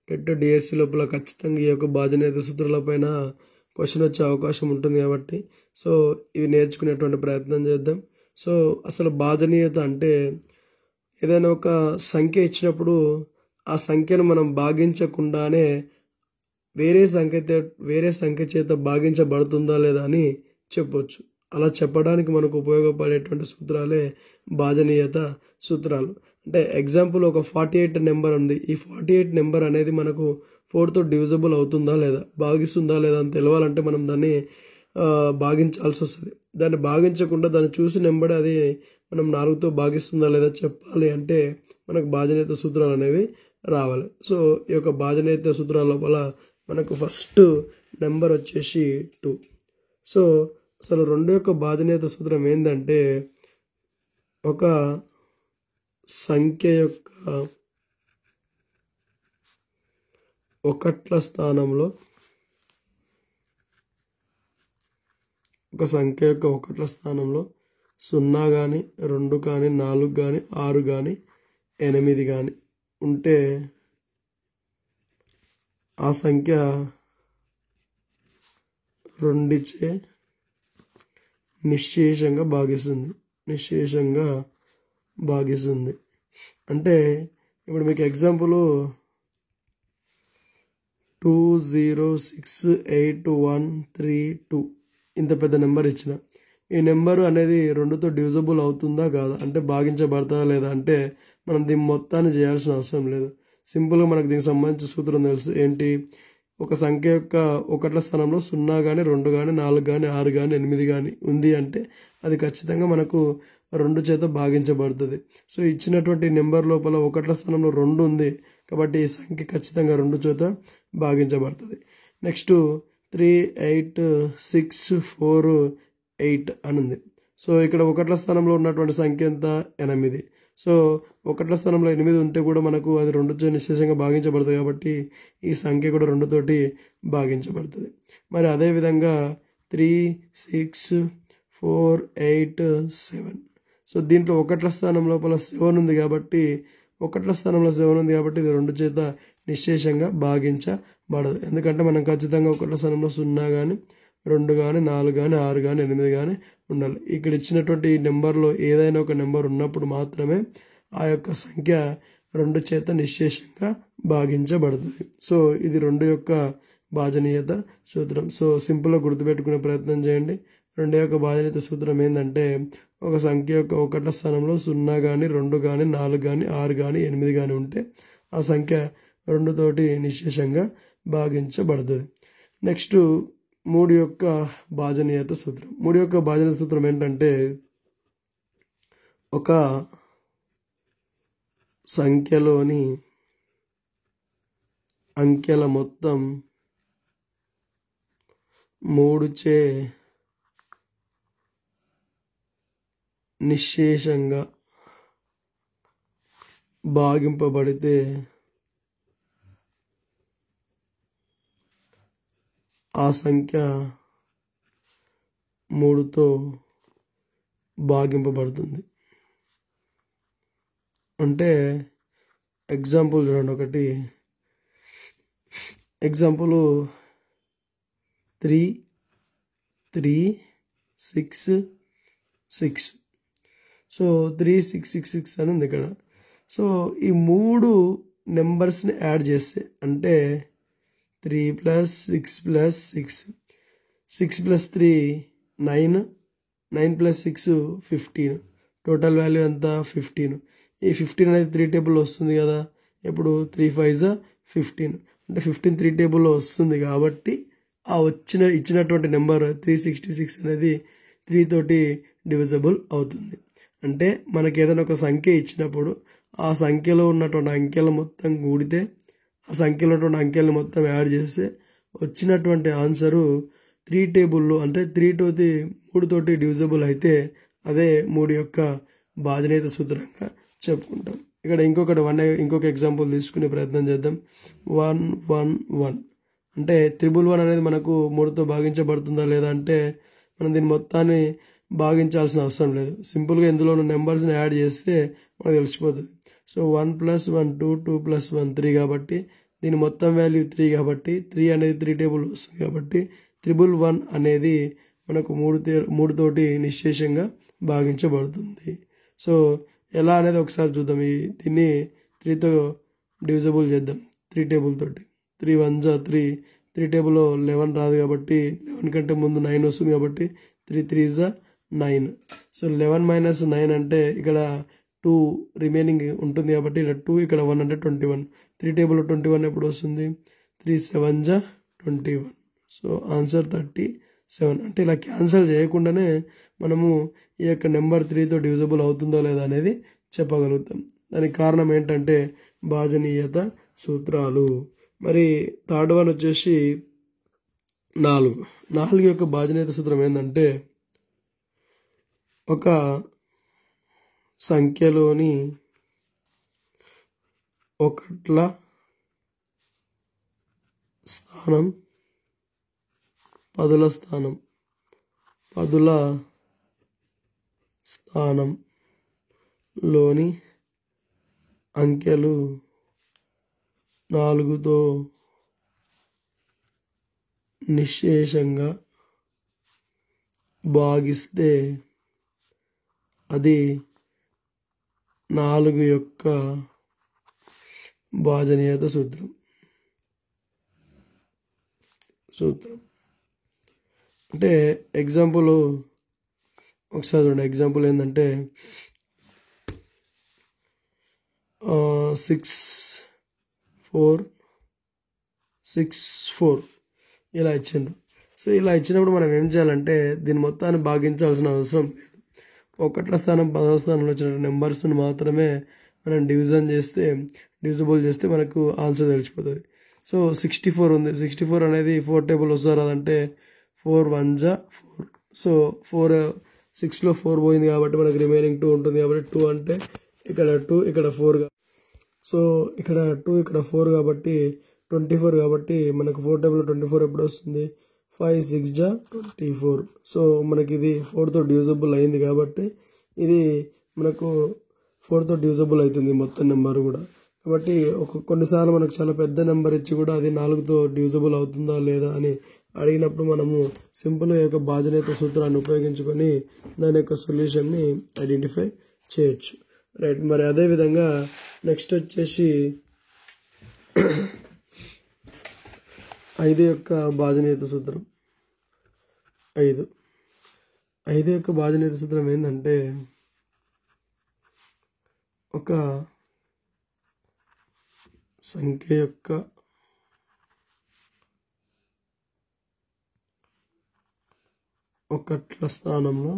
TET DSC లోపల ఖచ్చితంగా ఈ యొక్క భాజనీయత సూత్రాల పైన క్వశ్చన్ వచ్చే అవకాశం ఉంటుంది కాబట్టి సో ఇవి నేర్చుకునేటువంటి ప్రయత్నం చేద్దాం. సో అసలు భాజనీయత అంటే ఏదైనా ఒక సంఖ్య ఇచ్చినప్పుడు ఆ సంఖ్యను మనం భాగించకుండానే వేరే సంఖ్య చేత భాగించబడుతుందా లేదా అని చెప్పొచ్చు. అలా చెప్పడానికి మనకు ఉపయోగపడేటువంటి సూత్రాలే భాజనీయత సూత్రాలు. అంటే ఎగ్జాంపుల్ ఒక 48 నెంబర్ ఉంది. ఈ 48 నెంబర్ అనేది మనకు 4తో డివిజబుల్ అవుతుందా లేదా, భాగిస్తుందా లేదా అని తెలవాలంటే మనం దాన్ని భాగించాల్సి వస్తుంది. దాన్ని భాగించకుండా దాన్ని చూసి నెంబర్ అది మనం 4తో భాగిస్తుందా లేదా చెప్పాలి అంటే మనకు భాజనీయత సూత్రాలు అనేవి రావాలి. సో ఈ యొక్క భాజనీయత సూత్రాల లోపల మనకు ఫస్ట్ నెంబర్ వచ్చేసి 2. సో అసలు 2 యొక్క భాజనీయత సూత్రం ఏంటంటే ఒక సంఖ్య యొక్క ఒకట్ల స్థానంలో 0 కానీ 2 కానీ 4 కానీ 6 కానీ 8 కానీ ఉంటే ఆ సంఖ్య 2చే నిశ్శేషంగా భాగిస్తుంది. అంటే ఇప్పుడు మీకు ఎగ్జాంపుల్ 206813 ఇంత పెద్ద నెంబర్ ఇచ్చిన, ఈ నెంబరు అనేది 2తో డివిజబుల్ అవుతుందా కాదా అంటే భాగించబడతాదా లేదా అంటే మనం దీని మొత్తాన్ని చేయాల్సిన అవసరం లేదు. సింపుల్గా మనకు దీనికి సంబంధించిన సూత్రం తెలుసు. ఏంటి, ఒక సంఖ్య యొక్క ఒకట్ల స్థానంలో 0 కానీ 2 కానీ 4 కానీ 6 కానీ 8 కానీ ఉంది అంటే అది ఖచ్చితంగా మనకు 2 చేత భాగించబడుతుంది. సో ఇచ్చినటువంటి నెంబర్ లోపల ఒకట్ల స్థానంలో 2 ఉంది కాబట్టి ఈ సంఖ్య ఖచ్చితంగా 2 చేత భాగించబడుతుంది. నెక్స్ట్ 38648 అని ఉంది. సో ఇక్కడ ఒకట్ల స్థానంలో ఉన్నటువంటి సంఖ్య ఎంత, 8. సో ఒకట్ల స్థానంలో 8 ఉంటే కూడా మనకు అది 2తో నిశ్శేషంగా భాగించబడుతుంది కాబట్టి ఈ సంఖ్య కూడా 2తోటి భాగించబడుతుంది. మరి అదేవిధంగా 36487. సో దీంట్లో ఒకట్ల స్థానం లోపల 7 ఉంది కాబట్టి ఇది 2 చేత నిశ్శేషంగా భాగించబడదు. ఎందుకంటే మనం ఖచ్చితంగా ఒకట్ల స్థానంలో 0 కానీ 2 కానీ 4 కానీ 6 కానీ 8 కానీ ఉండాలి. ఇక్కడ ఇచ్చినటువంటి నెంబర్లో ఏదైనా ఒక నెంబర్ ఉన్నప్పుడు మాత్రమే ఆ యొక్క సంఖ్య 2 చేత నిశ్శేషంగా భాగించబడుతుంది. సో ఇది 2 యొక్క భాజనీయత సూత్రం. సో సింపుల్గా గుర్తుపెట్టుకునే ప్రయత్నం చేయండి. 2 యొక్క భాజనీయత సూత్రం ఏంటంటే ఒక సంఖ్య యొక్క ఒకట్ల స్థానంలో 0 కానీ 2 కానీ 4 కానీ 6 కానీ 8 కానీ ఉంటే ఆ సంఖ్య 2తోటి నిశ్శేషంగా భాగించబడుతుంది. నెక్స్ట్ 3 యొక్క భాజనీయత సూత్రం. 3 యొక్క భాజనీయత సూత్రం ఏంటంటే ఒక సంఖ్యలోని అంకెల మొత్తం 3చే నిశ్శేషంగా భాగింపబడితే ఆ సంఖ్య 3తో భాగింపబడుతుంది. అంటే ఎగ్జాంపుల్ చూడండి, ఒకటి ఎగ్జాంపుల్ 3, 3, 6, 6. సో 3, 6, 6, 6 అని ఉంది ఇక్కడ. సో ఈ 3 నెంబర్స్ని యాడ్ చేస్తే అంటే 3 + 6 + 6, 6 + 3 9, 9 + 6 15, టోటల్ వాల్యూ ఎంత 15. ఈ 15 అనేది 3 టేబుల్లో వస్తుంది కదా. ఇప్పుడు 3 5 15 అంటే 15 3 టేబుల్లో వస్తుంది కాబట్టి ఆ ఇచ్చినటువంటి నెంబర్ 366 అనేది 3 తోటి డివిజబుల్ అవుతుంది. అంటే మనకి ఏదైనా ఒక సంఖ్య ఇచ్చినప్పుడు ఆ సంఖ్యలో ఉన్నటువంటి అంకెలు మొత్తం కూడితే ఆ సంఖ్యలో ఉన్నటువంటి అంకెలను మొత్తం యాడ్ చేస్తే వచ్చినటువంటి ఆన్సరు 3 టేబుల్లో అంటే 3 తోటి డివిజబుల్ అయితే అదే 3 యొక్క భాజనీయత సూత్రంగా చెప్పుకుంటాం. ఇక్కడ ఇంకొక ఎగ్జాంపుల్ తీసుకునే ప్రయత్నం చేద్దాం. 1 1 1 అంటే 111 అనేది మనకు 3తో భాగించబడుతుందా లేదా అంటే మనం దీని మొత్తాన్ని భాగించాల్సిన అవసరం లేదు. సింపుల్గా ఇందులో ఉన్న నెంబర్స్ని యాడ్ చేస్తే మనకు తెలిసిపోతుంది. సో 1 + 1 2, 2 + 1 3 కాబట్టి దీని మొత్తం వాల్యూ 3 కాబట్టి 3 అనేది 3 టేబుల్ వస్తుంది కాబట్టి 111 అనేది మనకు 3 తోటి నిశ్శేషంగా భాగించబడుతుంది. సో ఎలా అనేది ఒకసారి చూద్దాం. దీన్ని 3తో డివిజబుల్ చేద్దాం 3 టేబుల్ తోటి. 3 1 3, 3 టేబుల్లో 11 రాదు కాబట్టి 11 కంటే ముందు 9 వస్తుంది కాబట్టి 3 3 9. సో 11 - 9 అంటే ఇక్కడ 2 రిమైనింగ్ ఉంటుంది కాబట్టి ఇక్కడ 2, ఇక్కడ 1 అంటే 21. 3 టేబుల్లో 21 ఎప్పుడు వస్తుంది 3 7 21. So answer 37. అంటే ఇలా క్యాన్సిల్ చేయకుండానే మనము ఈ యొక్క నెంబర్ 3తో డివిజబుల్ అవుతుందో లేదా అనేది చెప్పగలుగుతాం. దానికి కారణం ఏంటంటే భాజనీయత సూత్రాలు. మరి థర్డ్ వన్ వచ్చేసి 4 యొక్క భాజనీయత సూత్రం ఏంటంటే ఒక సంఖ్యలోని ఒకట్ల స్థానం పదుల స్థానంలోని అంకెలు 4తో నిశ్శేషంగా భాగిస్తే అది 4 యొక్క భాజనీయత సూత్రం. అంటే ఎగ్జాంపుల్ ఒకసారి చూడండి. ఎగ్జాంపుల్ ఏంటంటే 6 4 6 4 ఇలా ఇచ్చిండ్రు. సో ఇలా ఇచ్చినప్పుడు మనం ఏం చేయాలంటే దీని మొత్తాన్ని భాగించాల్సిన అవసరం లేదు. ఒకట్ల స్థానం 10వ స్థానంలో వచ్చిన నెంబర్స్ని మాత్రమే మనం డివిజబుల్ చేస్తే మనకు ఆన్సర్ తెలిసిపోతుంది. సో 64 ఉంది. 64 అనేది 4 టేబుల్ వస్తుంది రాదంటే 4 1 4. సో 6లో 4 పోయింది కాబట్టి మనకు రిమైనింగ్ 2 ఉంటుంది కాబట్టి 2 అంటే ఇక్కడ 2 ఇక్కడ 4. సో ఇక్కడ 2 ఇక్కడ 4 కాబట్టి 24 కాబట్టి మనకు 4 టేబుల్లో 24 ఎప్పుడు వస్తుంది 5 6 24. సో మనకి ఇది 4తో డివిజబుల్ అయింది కాబట్టి ఇది మనకు 4తో డివిజబుల్ అవుతుంది మొత్తం నెంబర్ కూడా. కాబట్టి కొన్నిసార్లు మనకు చాలా పెద్ద నెంబర్ ఇచ్చి కూడా అది 4తో డివిజబుల్ అవుతుందా లేదా అని అడిగినప్పుడు మనము సింపుల్గా యొక్క భాజనీయత సూత్రాన్ని ఉపయోగించుకొని దాని యొక్క సొల్యూషన్ని ఐడెంటిఫై చేయొచ్చు. రైట్. మరి అదేవిధంగా నెక్స్ట్ వచ్చేసి 5 యొక్క భాజనీయత సూత్రం. 5 యొక్క భాజనీయత సూత్రం ఏంటంటే ఒక సంఖ్య యొక్క ఒకట్ల స్థానంలో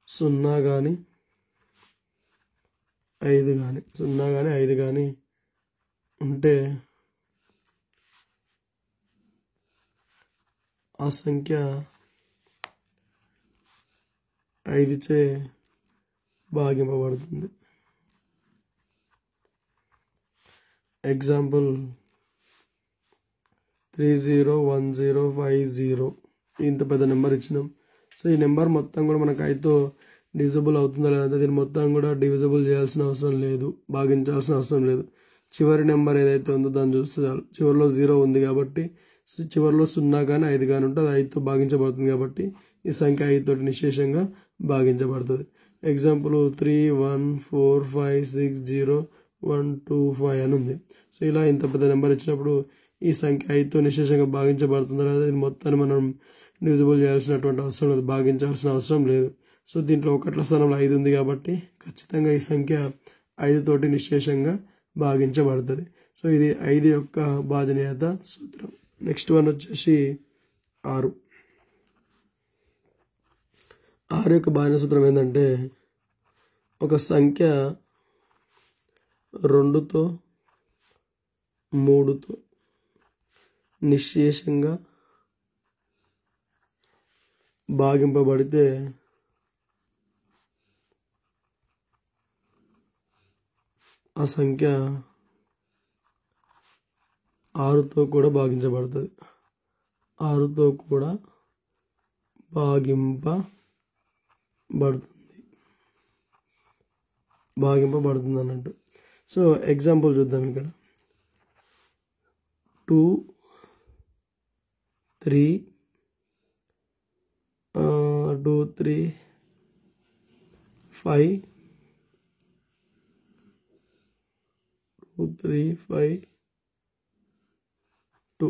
0 కానీ 5 కానీ ఉంటే ఆ సంఖ్య 5చే భాగింపబడుతుంది. ఎగ్జాంపుల్ 301050 ఇంత పెద్ద నెంబర్ ఇచ్చినాం. సో ఈ నెంబర్ మొత్తం కూడా మనకు 5తో డివిజిబుల్ అవుతుందా లేదంటే దీన్ని మొత్తం కూడా డివిజిబుల్ చేయాల్సిన అవసరం లేదు, భాగించాల్సిన అవసరం లేదు. చివరి నెంబర్ ఏదైతే ఉందో దాన్ని చూస్తే చాలు. చివరిలో 0 ఉంది కాబట్టి చివరిలో 0 కానీ 5 కానీ ఉంటే అది 5తో భాగించబడుతుంది కాబట్టి ఈ సంఖ్య 5 తోటి నిశ్శేషంగా భాగించబడుతుంది. ఎగ్జాంపుల్ 31460125 అని ఉంది. సో ఇలా ఇంత పెద్ద నెంబర్ ఇచ్చినప్పుడు ఈ సంఖ్య 5తో నిశ్శేషంగా భాగించబడుతుందా లేదా దీన్ని మొత్తాన్ని మనం డివిజిబుల్ చేయాల్సినటువంటి అవసరం లేదు, భాగించాల్సిన అవసరం లేదు. సో దీంట్లో ఒకట్ల స్థానంలో 5 ఉంది కాబట్టి ఖచ్చితంగా ఈ సంఖ్య 5 తోటి నిశ్శేషంగా భాగించబడుతుంది. సో ఇది 5 యొక్క భాజనీయత సూత్రం. నెక్స్ట్ వన్ వచ్చేసి 6. 6 యొక్క భాజన సూత్రం ఏంటంటే ఒక సంఖ్య 2తో 3తో నిశ్శేషంగా భాగింపబడితే ఆ సంఖ్య 6తో కూడా భాగించబడుతుంది. 6తో కూడా భాగింపబడుతుంది అన్నట్టు. సో ఎగ్జాంపుల్ చూద్దాం. ఇక్కడ 2 3 5 2.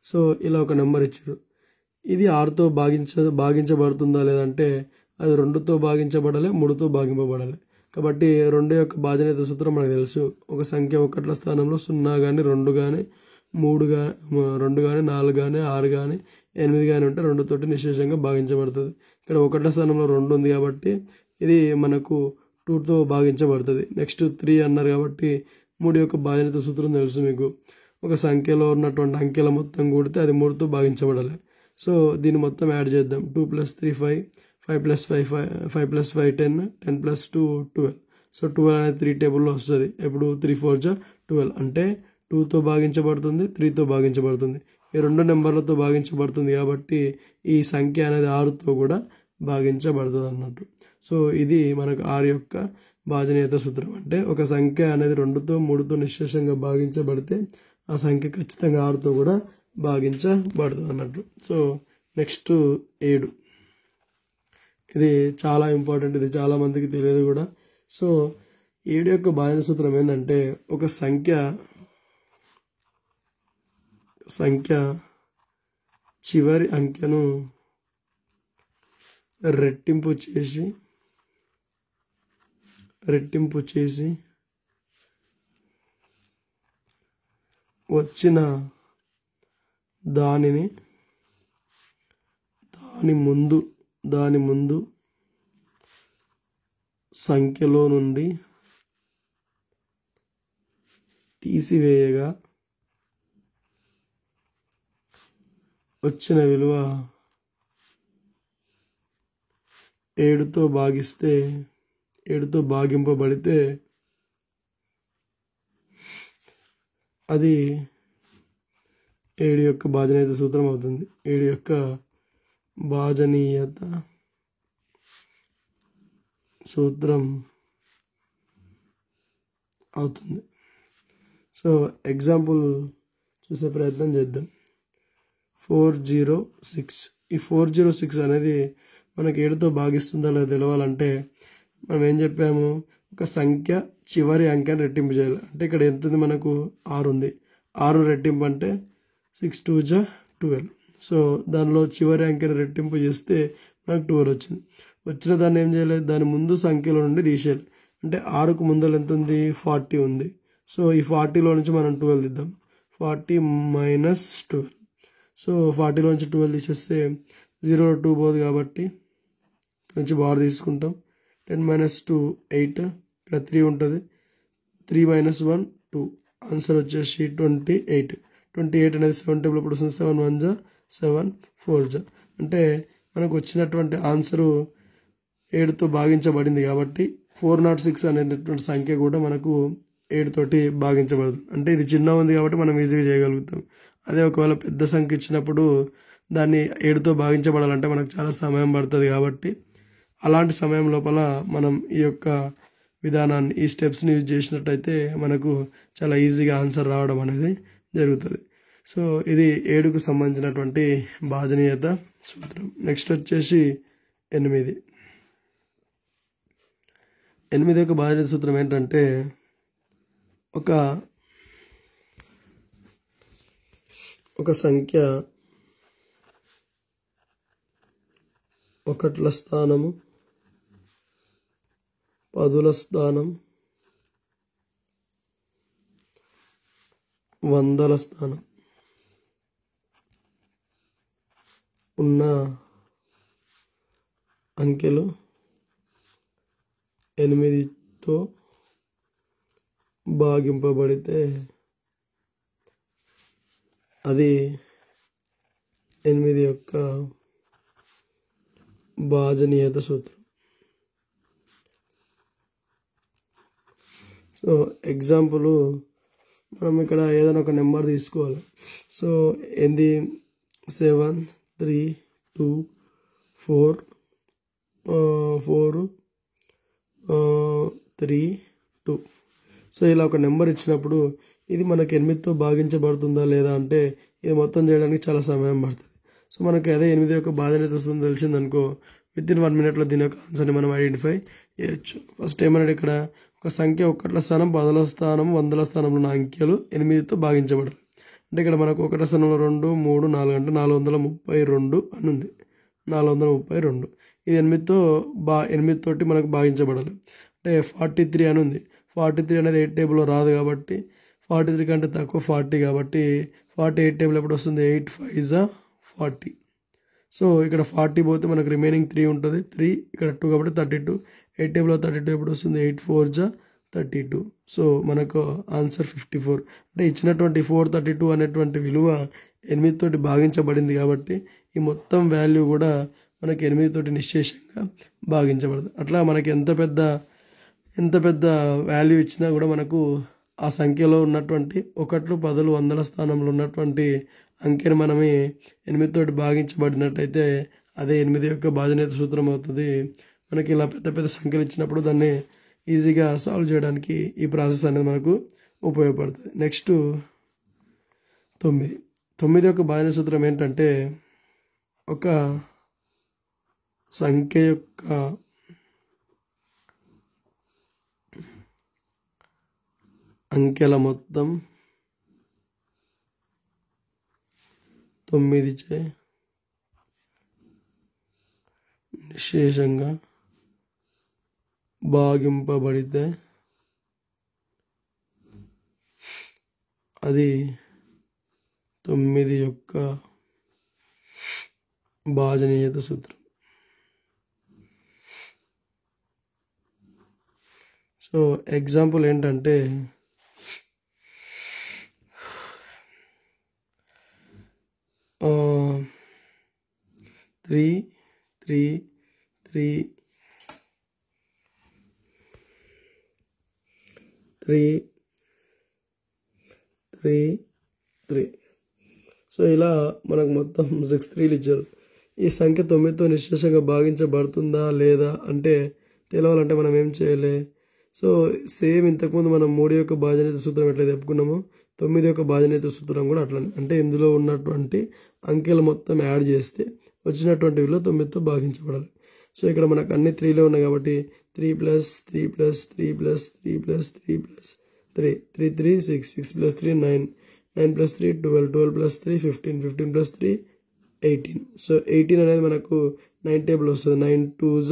సో ఇలా ఒక నెంబర్ ఇచ్చారు. ఇది 6తో భాగించబడుతుందా లేదంటే అది 2తో భాగించబడాలి, 3తో భాగింపబడాలి. కాబట్టి 2 యొక్క భాజనీయత సూత్రం మనకు తెలుసు. ఒక సంఖ్య ఒకట్ల స్థానంలో 0 కానీ 2 కానీ 2 కానీ 4 కానీ 6 కానీ 8 కానీ ఉంటే 2 తోటి నిశ్శేషంగా భాగించబడుతుంది. ఇక్కడ ఒకట్ల స్థానంలో 2 ఉంది కాబట్టి ఇది మనకు 2తో భాగించబడుతుంది. నెక్స్ట్ 3 అన్నారు కాబట్టి 3 యొక్క భాజనీయత సూత్రం తెలుసు మీకు. ఒక సంఖ్యలో ఉన్నటువంటి అంకెల మొత్తం కూడితే అది 3తో భాగించబడాలి. సో దీన్ని మొత్తం యాడ్ చేద్దాం. 2 + 3 5, 5 + 5 5 + 5 10, 10 + 2 12. సో 12 అనేది 3 టేబుల్లో వస్తుంది. ఎప్పుడు 3 4 12 అంటే 2తో భాగించబడుతుంది, 3తో భాగించబడుతుంది. ఈ 2 నెంబర్లతో భాగించబడుతుంది కాబట్టి ఈ సంఖ్య అనేది 6తో కూడా భాగించబడుతుంది అన్నట్టు. సో ఇది మనకు 6 యొక్క భాజనీయత సూత్రం. అంటే ఒక సంఖ్య అనేది 2తో 3తో నిశ్శేషంగా భాగించబడితే ఆ సంఖ్య ఖచ్చితంగా 6తో కూడా భాగించబడుతుంది అన్నట్టు. So next 7. ఇది చాలా ఇంపార్టెంట్, ఇది చాలా మందికి తెలియదు కూడా. సో 7 యొక్క భాజన సూత్రం ఏంటంటే ఒక సంఖ్య చివరి అంకెను రెట్టింపు చేసి వచ్చిన దాని ముందు సంఖ్యలో నుండి తీసివేయగా వచ్చిన విలువ 7తో భాగింపబడితే అది 7 యొక్క భాజనీయత సూత్రం అవుతుంది. 7 యొక్క భాజనీయత సూత్రం అవుతుంది. సో ఎగ్జాంపుల్ చూసే ప్రయత్నం చేద్దాం. 406. ఈ 406 అనేది మనకి 7తో భాగిస్తుందా లేదా తెలవాలంటే మనం ఏం చెప్పాము, ఒక సంఖ్య చివరి అంకెని రెట్టింపు చేయాలి. అంటే ఇక్కడ ఎంత ఉంది, మనకు 6 ఉంది. 6 రెట్టింపు అంటే 6 2 12. సో దానిలో చివరి అంకెని రెట్టింపు చేస్తే మనకు 12 వచ్చింది. వచ్చిన దాన్ని ఏం చేయాలి, దాని ముందు సంఖ్యలో నుండి తీసేయాలి. అంటే 6కు ముందర ఎంత ఉంది, 40 ఉంది. సో ఈ 40లో నుంచి మనం 12 తీద్దాం. 40 - 12. సో 40లో నుంచి 12 తీసేస్తే 0 2 పోదు కాబట్టి నుంచి బార్ తీసుకుంటాం. 10 - 2 8, ఇక్కడ 3 ఉంటుంది. 3 - 1 2. ఆన్సర్ వచ్చేసి 28. 28 అనేది 7 టేబుల్ ఇప్పుడు వస్తుంది. 7 1 7 4 అంటే మనకు వచ్చినటువంటి ఆన్సరు 7తో భాగించబడింది కాబట్టి 406 అనేటటువంటి సంఖ్య కూడా మనకు 7 తోటి భాగించబడుతుంది. అంటే ఇది చిన్న ఉంది కాబట్టి మనం ఈజీగా చేయగలుగుతాం. అదే ఒకవేళ పెద్ద సంఖ్య ఇచ్చినప్పుడు దాన్ని 7తో భాగించబడాలంటే మనకు చాలా సమయం పడుతుంది కాబట్టి అలాంటి సమయం లోపల మనం ఈ యొక్క విధానాన్ని ఈ స్టెప్స్ని యూజ్ చేసినట్టయితే మనకు చాలా ఈజీగా ఆన్సర్ రావడం అనేది జరుగుతుంది. సో ఇది 7కు సంబంధించినటువంటి భాజనీయత సూత్రం. నెక్స్ట్ వచ్చేసి 8. 8 యొక్క భాజనీయత సూత్రం ఏంటంటే ఒక సంఖ్య ఒకట్ల స్థానము, పదుల స్థానం, వందల స్థానం ఉన్న అంకెలు 8తో భాగింపబడితే అది 8 యొక్క భాజనీయత సూత్రం. సో ఎగ్జాంపుల్ మనం ఇక్కడ ఏదైనా ఒక నెంబర్ తీసుకోవాలి. సో 7 3 2 4 3 2. సో ఇలా ఒక నెంబర్ ఇచ్చినప్పుడు ఇది మనకి 8తో భాగించబడుతుందా లేదా అంటే ఇది మొత్తం చేయడానికి చాలా సమయం పడుతుంది. సో మనకి అదే 8 యొక్క భాజనీయత సూత్రం తెలిసిందనుకో వితిన్ 1 minute దీని యొక్క ఆన్సర్ని మనం ఐడెంటిఫై చేయొచ్చు. ఫస్ట్ ఏమన్నాడు ఇక్కడ, ఒక సంఖ్య ఒకట్ల స్థానం, పదుల స్థానం, వందల స్థానంలో ఉన్న అంకెలు 8తో భాగించబడాలి. అంటే ఇక్కడ మనకు ఒకట్ల స్థానంలో 2 3 4 అంటే 432 అని ఉంది. 432 ఇది 8 తోటి మనకు భాగించబడాలి. అంటే 43 అని ఉంది. 43 అనేది 8 టేబుల్లో రాదు కాబట్టి 43 కంటే తక్కువ 40 కాబట్టి 48 టేబుల్ ఎప్పుడు వస్తుంది, 8 5 40. సో ఇక్కడ 40 పోతే మనకు రిమైనింగ్ 3 ఉంటుంది. 3 ఇక్కడ 2 కాబట్టి 32. 8 టేబుల్లో 32 ఎప్పుడు వస్తుంది, 8 4 32. సో మనకు ఆన్సర్ 54. అంటే ఇచ్చినటువంటి 432 అనేటువంటి విలువ 8 తోటి భాగించబడింది కాబట్టి ఈ మొత్తం వాల్యూ కూడా మనకి 8 తోటి నిశ్శేషంగా భాగించబడదు. అట్లా మనకి ఎంత పెద్ద వాల్యూ ఇచ్చినా కూడా మనకు ఆ సంఖ్యలో ఉన్నటువంటి ఒకట్లు, పదులు, వందల స్థానంలో ఉన్నటువంటి అంకెను మనమే 8 తోటి భాగించబడినట్టయితే అదే 8 యొక్క భాజనీయత సూత్రం అవుతుంది. మనకి ఇలా పెద్ద సంఖ్యలు ఇచ్చినప్పుడు దాన్ని ఈజీగా సాల్వ్ చేయడానికి ఈ ప్రాసెస్ అనేది మనకు ఉపయోగపడుతుంది. నెక్స్ట్ 9 యొక్క భాజనీయత సూత్రం ఏంటంటే ఒక సంఖ్య యొక్క అంకెల మొత్తం 9చే నిశ్శేషంగా భాగింపబడితే అది 9 యొక్క భాజనీయత సూత్రం. సో ఎగ్జాంపుల్ ఏంటంటే 3 3 3 3 3 3. సో ఇలా మనకు మొత్తం 6 3లు ఇచ్చారు. ఈ సంఖ్య 9తో నిశ్శేషంగా భాగించబడుతుందా లేదా అంటే తెలవాలంటే మనం ఏం చేయాలి? సో సేమ్ ఇంతకుముందు మనం 3 యొక్క భాజనీయత సూత్రం ఎట్లా చెప్పుకున్నామో 9 యొక్క భాజనీయత సూత్రం కూడా అట్లనే. అంటే ఇందులో ఉన్నటువంటి అంకెలు మొత్తం యాడ్ చేస్తే వచ్చినటువంటి విలువ 9తో భాగించబడాలి. సో ఇక్కడ మనకు అన్ని 3లే ఉన్నాయి కాబట్టి 3 + 3 + 3 + 3 + 3 + 3 3 3 6 6 + 3 9 9 + 3 12 12 + 3 15 15 + 3 18. సో 18 అనేది మనకు 9 టేబుల్ వస్తుంది. 9 2s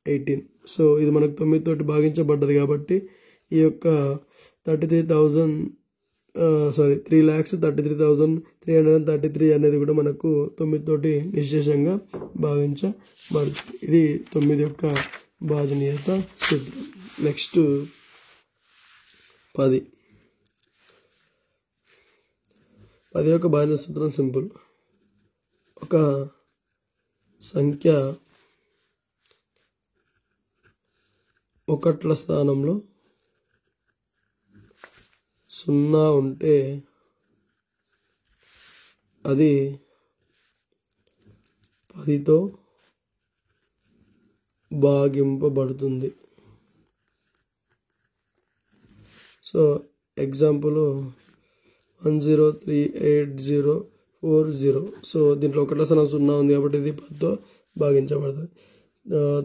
18. సో ఇది మనకు 9 తోటి భాగించబడ్డది కాబట్టి ఈ యొక్క 3,33,333 అనేది కూడా మనకు 9 తోటి నిశ్శేషంగా భావించబడుతుంది. ఇది 9 యొక్క భాజనీయత సూత్రం. నెక్స్ట్ 10 యొక్క భాజనీయత సూత్రం సింపుల్. ఒక సంఖ్య ఒకట్ల స్థానంలో 0 ఉంటే అది 10తో భాగింపబడుతుంది. So example 1038040. సో దీంట్లో ఒకటో స్థానం 0 ఉంది కాబట్టి ఇది 10తో భాగించబడుతుంది.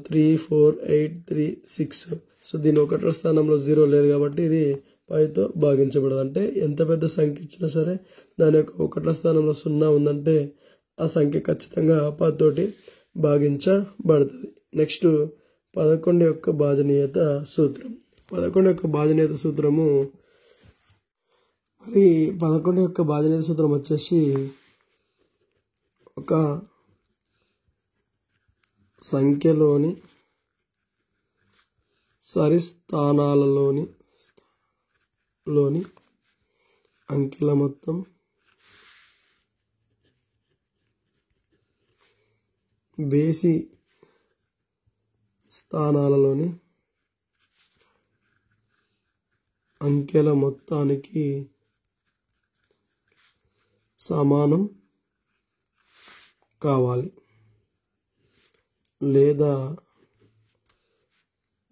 34836. సో దీని ఒకటో స్థానంలో 0 లేదు కాబట్టి ఇది 10తో భాగించబడదు. అంటే ఎంత పెద్ద సంఖ్య ఇచ్చినా సరే దాని యొక్క ఒకటో స్థానంలో 0 ఉందంటే ఆ సంఖ్య ఖచ్చితంగా 10 తోటి భాగించబడుతుంది. నెక్స్ట్ 11 యొక్క భాజనీయత సూత్రం. 11 యొక్క భాజనీయత సూత్రము మరి 11 యొక్క భాజనీయత సూత్రం వచ్చేసి ఒక సంఖ్యలోని సరిస్థానాలలోని అంకెల మొత్తం బేసి స్థానాలలోని అంకెల మొత్తానికి సమానం కావాలి లేదా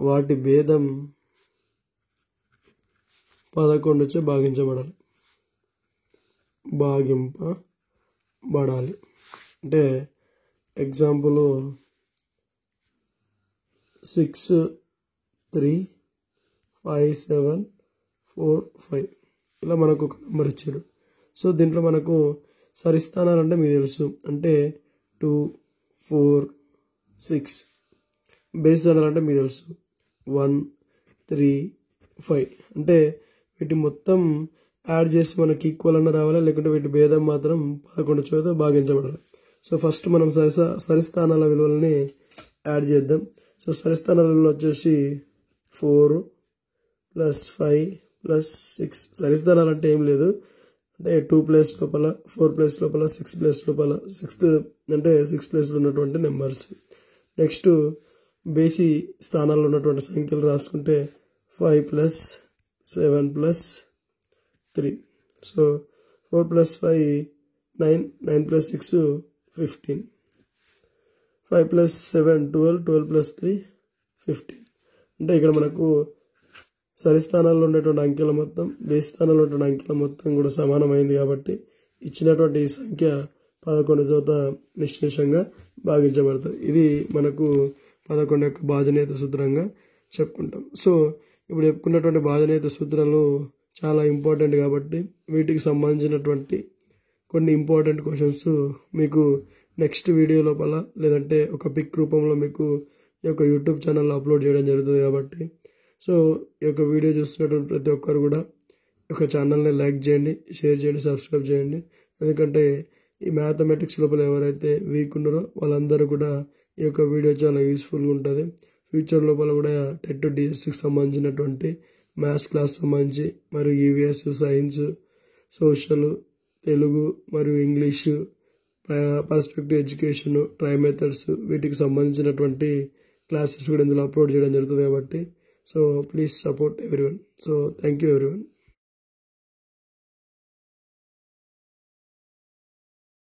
వాటి భేదం 11చే భాగింపబడాలి. అంటే ఎగ్జాంపుల్ 6357545 ఇలా మనకు ఒక నెంబర్ ఇచ్చారు. సో దీంట్లో మనకు సరిస్థానాలు అంటే మీకు తెలుసు, అంటే 2, 4, 6. బేస్ స్థానాలు అంటే మీకు తెలుసు 1, 3, 5. అంటే వీటి మొత్తం యాడ్ చేసి మనకి ఈక్వల్ అన్న రావాలి, లేకుంటే వీటి భేదం మాత్రం 11 చోట భాగించబడాలి. సో ఫస్ట్ మనం సరిస్థానాల విలువలని యాడ్ చేద్దాం. సో సరిస్థానాల విలువలు వచ్చేసి 4 + 5 + 6. సరిస్థానాలు అంటే ఏం లేదు, అంటే 2 ప్లేస్ లోపల 4 ప్లేస్ లోపల 6 ప్లేస్ లోపల 6th అంటే 6 ప్లేస్లో ఉన్నటువంటి నెంబర్స్. నెక్స్ట్ బేసి స్థానాల్లో ఉన్నటువంటి సంఖ్యలు రాసుకుంటే 5 + 7 + 3. సో 4 + 5 9, 9 + 6 15, 5 + 7 12, 12 + 3 15. అంటే ఇక్కడ మనకు సరిస్థానాల్లో ఉన్నటువంటి అంకెల మొత్తం బేసి స్థానాల్లో ఉన్నటువంటి అంకెల మొత్తం కూడా సమానమైంది కాబట్టి ఇచ్చినటువంటి ఈ సంఖ్య 11 చోట నిశ్శేషంగా భాగించబడుతుంది. ఇది మనకు 11 యొక్క భాజనీయత సూత్రంగా చెప్పుకుంటాం. సో ఇప్పుడు చెప్పుకున్నటువంటి భాజనీయత సూత్రాలు చాలా ఇంపార్టెంట్ కాబట్టి వీటికి సంబంధించినటువంటి కొన్ని ఇంపార్టెంట్ క్వశ్చన్స్ మీకు నెక్స్ట్ వీడియో లోపల లేదంటే ఒక పిక్ రూపంలో మీకు ఈ యొక్క యూట్యూబ్ ఛానల్లో అప్లోడ్ చేయడం జరుగుతుంది. కాబట్టి సో ఈ యొక్క వీడియో చూస్తున్నటువంటి ప్రతి ఒక్కరు కూడా ఈ యొక్క ఛానల్ని లైక్ చేయండి, షేర్ చేయండి, సబ్స్క్రైబ్ చేయండి. ఎందుకంటే ఈ మ్యాథమెటిక్స్ లోపల ఎవరైతే వీక్ ఉన్నారో వాళ్ళందరూ కూడా ఈ యొక్క వీడియో చాలా యూస్ఫుల్గా ఉంటుంది. ఫ్యూచర్ లోపల కూడా టెట్ డిఎస్సికి సంబంధించినటువంటి మ్యాథ్స్ క్లాస్ సంబంధించి మరియు ఈవీఎస్, సైన్స్, సోషల్, తెలుగు మరియు English, perspective education, try methods వీటికి సంబంధించినటువంటి క్లాసెస్ కూడా ఇందులో అప్లోడ్ చేయడం జరుగుతుంది. కాబట్టి so please support everyone. So thank you everyone.